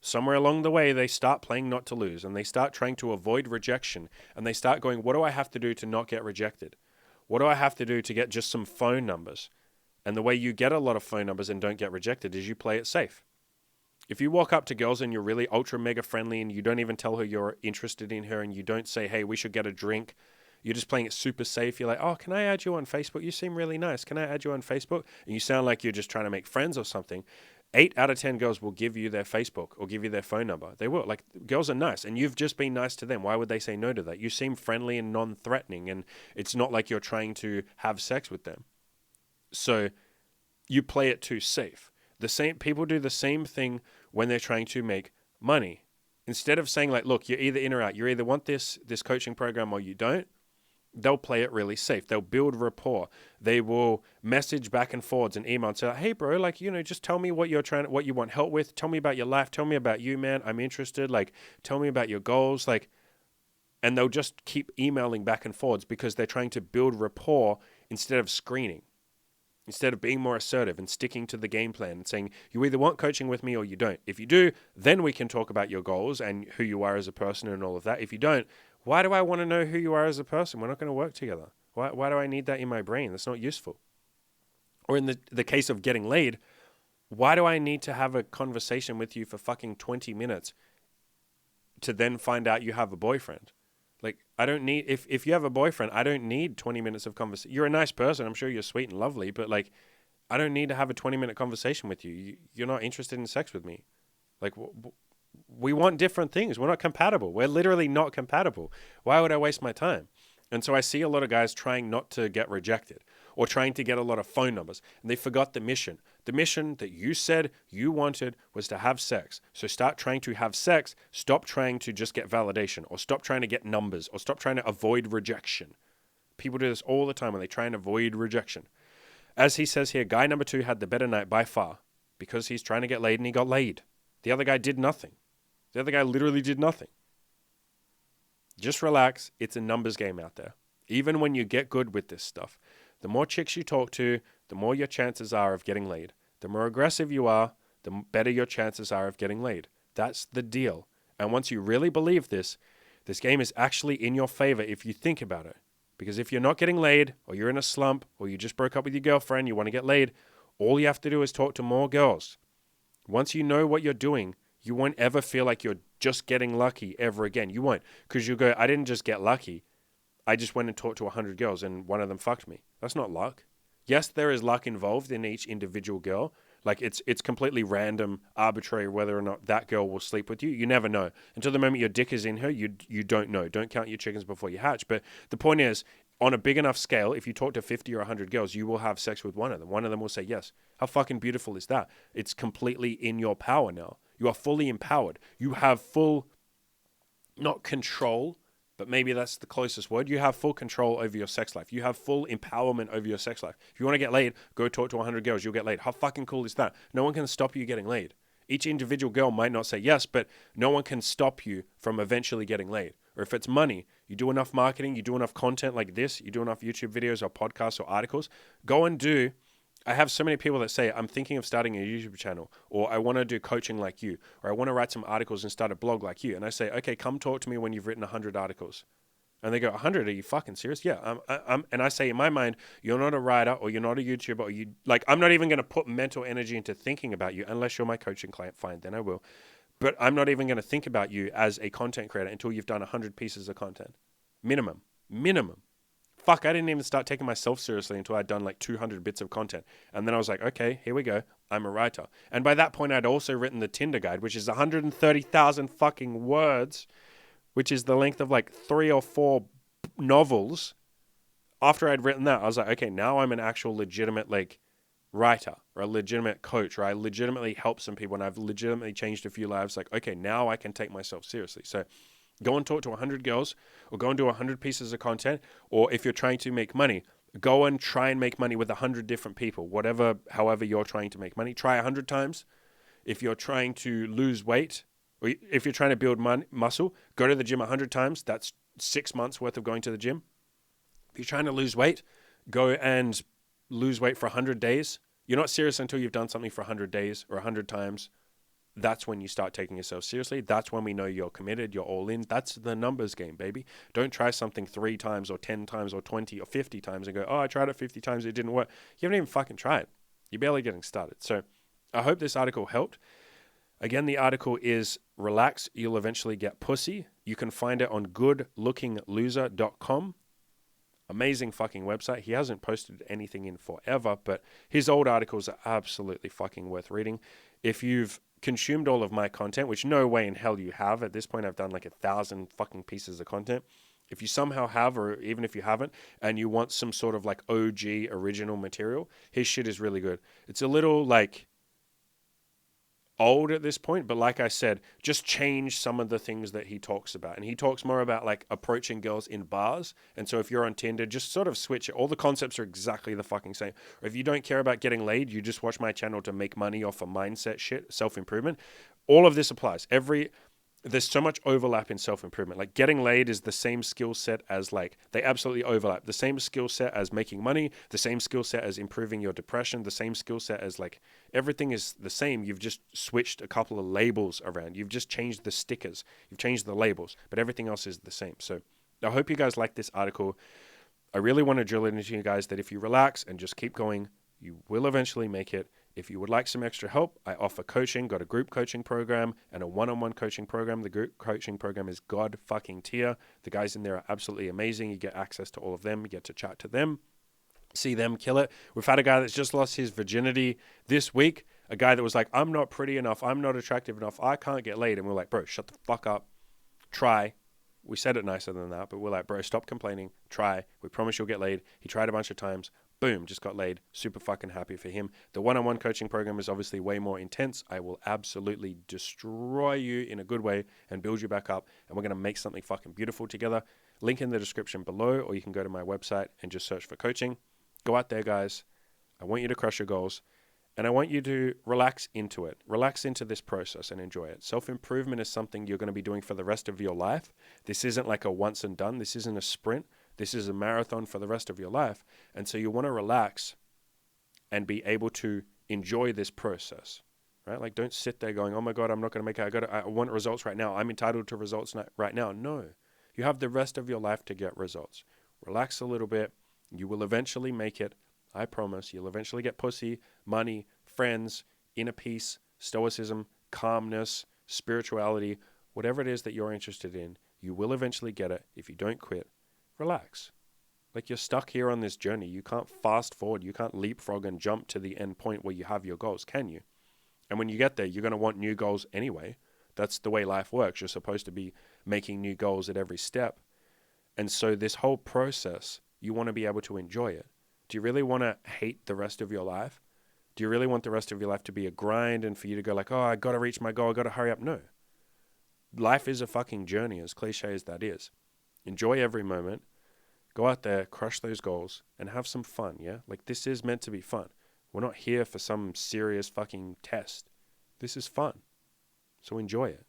Somewhere along the way, they start playing not to lose and they start trying to avoid rejection and they start going, what do I have to do to not get rejected? What do I have to do to get just some phone numbers? And the way you get a lot of phone numbers and don't get rejected is you play it safe. If you walk up to girls and you're really ultra mega friendly and you don't even tell her you're interested in her and you don't say, hey, we should get a drink, you're just playing it super safe. You're like, oh, can I add you on Facebook? You seem really nice. Can I add you on Facebook? And you sound like you're just trying to make friends or something. 8 out of 10 girls will give you their Facebook or give you their phone number. They will. Like, girls are nice and you've just been nice to them. Why would they say no to that? You seem friendly and non-threatening and it's not like you're trying to have sex with them. So you play it too safe. People do the same thing when they're trying to make money. Instead of saying like, look, you're either in or out. You either want this coaching program or you don't. They'll play it really safe. They'll build rapport. They will message back and forwards and email and say, hey, bro, like, just tell me what you want help with. Tell me about your life. Tell me about you, man. I'm interested. Like, tell me about your goals. Like, and they'll just keep emailing back and forwards because they're trying to build rapport instead of screening, instead of being more assertive and sticking to the game plan and saying, you either want coaching with me or you don't. If you do, then we can talk about your goals and who you are as a person and all of that. If you don't, why do I want to know who you are as a person? We're not going to work together. Why do I need that in my brain? That's not useful. Or in the case of getting laid, why do I need to have a conversation with you for fucking 20 minutes to then find out you have a boyfriend? Like, I don't need, if you have a boyfriend, I don't need 20 minutes of conversation. You're a nice person. I'm sure you're sweet and lovely, but like, I don't need to have a 20-minute conversation with you. You're not interested in sex with me. Like, we want different things. We're not compatible. We're literally not compatible. Why would I waste my time? And so I see a lot of guys trying not to get rejected or trying to get a lot of phone numbers. And they forgot the mission. The mission that you said you wanted was to have sex. So start trying to have sex. Stop trying to just get validation or stop trying to get numbers or stop trying to avoid rejection. People do this all the time when they try and avoid rejection. As he says here, guy number 2 had the better night by far because he's trying to get laid and he got laid. The other guy did nothing. The other guy literally did nothing. Just relax. It's a numbers game out there. Even when you get good with this stuff, the more chicks you talk to, the more your chances are of getting laid. The more aggressive you are, the better your chances are of getting laid. That's the deal. And once you really believe this game is actually in your favor if you think about it. Because if you're not getting laid, or you're in a slump, or you just broke up with your girlfriend, you want to get laid, all you have to do is talk to more girls. Once you know what you're doing, you won't ever feel like you're just getting lucky ever again. You won't, because you go, I didn't just get lucky. I just went and talked to 100 girls and one of them fucked me. That's not luck. Yes, there is luck involved in each individual girl. Like it's completely random, arbitrary whether or not that girl will sleep with you. You never know. Until the moment your dick is in her, you don't know. Don't count your chickens before you hatch. But the point is, on a big enough scale, if you talk to 50 or 100 girls, you will have sex with one of them. One of them will say yes. How fucking beautiful is that? It's completely in your power now. You are fully empowered. You have full, not control, but maybe that's the closest word. You have full control over your sex life. You have full empowerment over your sex life. If you want to get laid, go talk to 100 girls. You'll get laid. How fucking cool is that? No one can stop you getting laid. Each individual girl might not say yes, but no one can stop you from eventually getting laid. Or if it's money, you do enough marketing, you do enough content like this, you do enough YouTube videos or podcasts or articles, go and do. I have so many people that say, I'm thinking of starting a YouTube channel, or I want to do coaching like you, or I want to write some articles and start a blog like you. And I say, okay, come talk to me when you've written 100 articles. And they go, 100? Are you fucking serious? Yeah. And I say, in my mind, you're not a writer or you're not a YouTuber or I'm not even going to put mental energy into thinking about you unless you're my coaching client. Fine, then I will. But I'm not even going to think about you as a content creator until you've done 100 pieces of content. Minimum. Fuck, I didn't even start taking myself seriously until I'd done like 200 bits of content. And then I was like, okay, here we go. I'm a writer. And by that point, I'd also written the Tinder guide, which is 130,000 fucking words, which is the length of like 3 or 4 novels. After I'd written that, I was like, okay, now I'm an actual legitimate like writer or a legitimate coach, or I legitimately help some people and I've legitimately changed a few lives. Like, okay, now I can take myself seriously. So go and talk to 100 girls, or go and do 100 pieces of content. Or if you're trying to make money, go and try and make money with 100 different people, however you're trying to make money. Try 100 times. If you're trying to lose weight, or if you're trying to build muscle, go to the gym 100 times. That's 6 months worth of going to the gym. If you're trying to lose weight, go and lose weight for 100 days. You're not serious until you've done something for 100 days or 100 times. That's when you start taking yourself seriously. That's when we know you're committed, you're all in. That's the numbers game, baby. Don't try something 3 times or 10 times or 20 or 50 times and go, oh, I tried it 50 times, it didn't work. You haven't even fucking tried. You're barely getting started. So I hope this article helped. Again, the article is Relax, You'll Eventually Get Pussy. You can find it on goodlookingloser.com. Amazing fucking website. He hasn't posted anything in forever, but his old articles are absolutely fucking worth reading. If you've consumed all of my content, which no way in hell you have. At this point, I've done like 1,000 fucking pieces of content. If you somehow have, or even if you haven't, and you want some sort of like OG original material, his shit is really good. It's a little like old at this point, but like I said, just change some of the things that he talks about. And he talks more about like approaching girls in bars. And so if you're on Tinder, just sort of switch it. All the concepts are exactly the fucking same. Or if you don't care about getting laid, you just watch my channel to make money off of mindset shit, self-improvement. All of this applies. There's so much overlap in self-improvement. Like getting laid is the same skill set as they absolutely overlap. The same skill set as making money, the same skill set as improving your depression, the same skill set as everything is the same. You've just switched a couple of labels around. You've just changed the stickers. You've changed the labels, but everything else is the same. So I hope you guys like this article. I really want to drill it into you guys that if you relax and just keep going, you will eventually make it. If you would like some extra help, I offer coaching, got a group coaching program and a one-on-one coaching program. The group coaching program is God fucking tier. The guys in there are absolutely amazing. You get access to all of them. You get to chat to them, see them kill it. We've had a guy that's just lost his virginity this week. A guy that was like, I'm not pretty enough. I'm not attractive enough. I can't get laid. And we're like, bro, shut the fuck up. Try. We said it nicer than that, but we're like, bro, stop complaining. Try. We promise you'll get laid. He tried a bunch of times. Boom, just got laid. Super fucking happy for him. The one-on-one coaching program is obviously way more intense. I will absolutely destroy you in a good way and build you back up. And we're going to make something fucking beautiful together. Link in the description below, or you can go to my website and just search for coaching. Go out there, guys. I want you to crush your goals. And I want you to relax into it. Relax into this process and enjoy it. Self-improvement is something you're going to be doing for the rest of your life. This isn't like a once and done. This isn't a sprint. This is a marathon for the rest of your life. And so you want to relax and be able to enjoy this process, right? Like don't sit there going, oh my God, I'm not going to make it. I want results right now. I'm entitled to results right now. No, you have the rest of your life to get results. Relax a little bit. You will eventually make it. I promise you'll eventually get pussy, money, friends, inner peace, stoicism, calmness, spirituality, whatever it is that you're interested in, you will eventually get it if you don't quit. Relax. Like, you're stuck here on this journey. You can't fast forward. You can't leapfrog and jump to the end point where you have your goals, can you? And when you get there, you're going to want new goals anyway. That's the way life works. You're supposed to be making new goals at every step. And so this whole process, you want to be able to enjoy it. Do you really want to hate the rest of your life? Do you really want the rest of your life to be a grind and for you to go like, oh, I got to reach my goal, I got to hurry up? No. Life is a fucking journey, as cliche as that is. Enjoy every moment. Go out there, crush those goals, and have some fun, yeah? Like, this is meant to be fun. We're not here for some serious fucking test. This is fun. So enjoy it.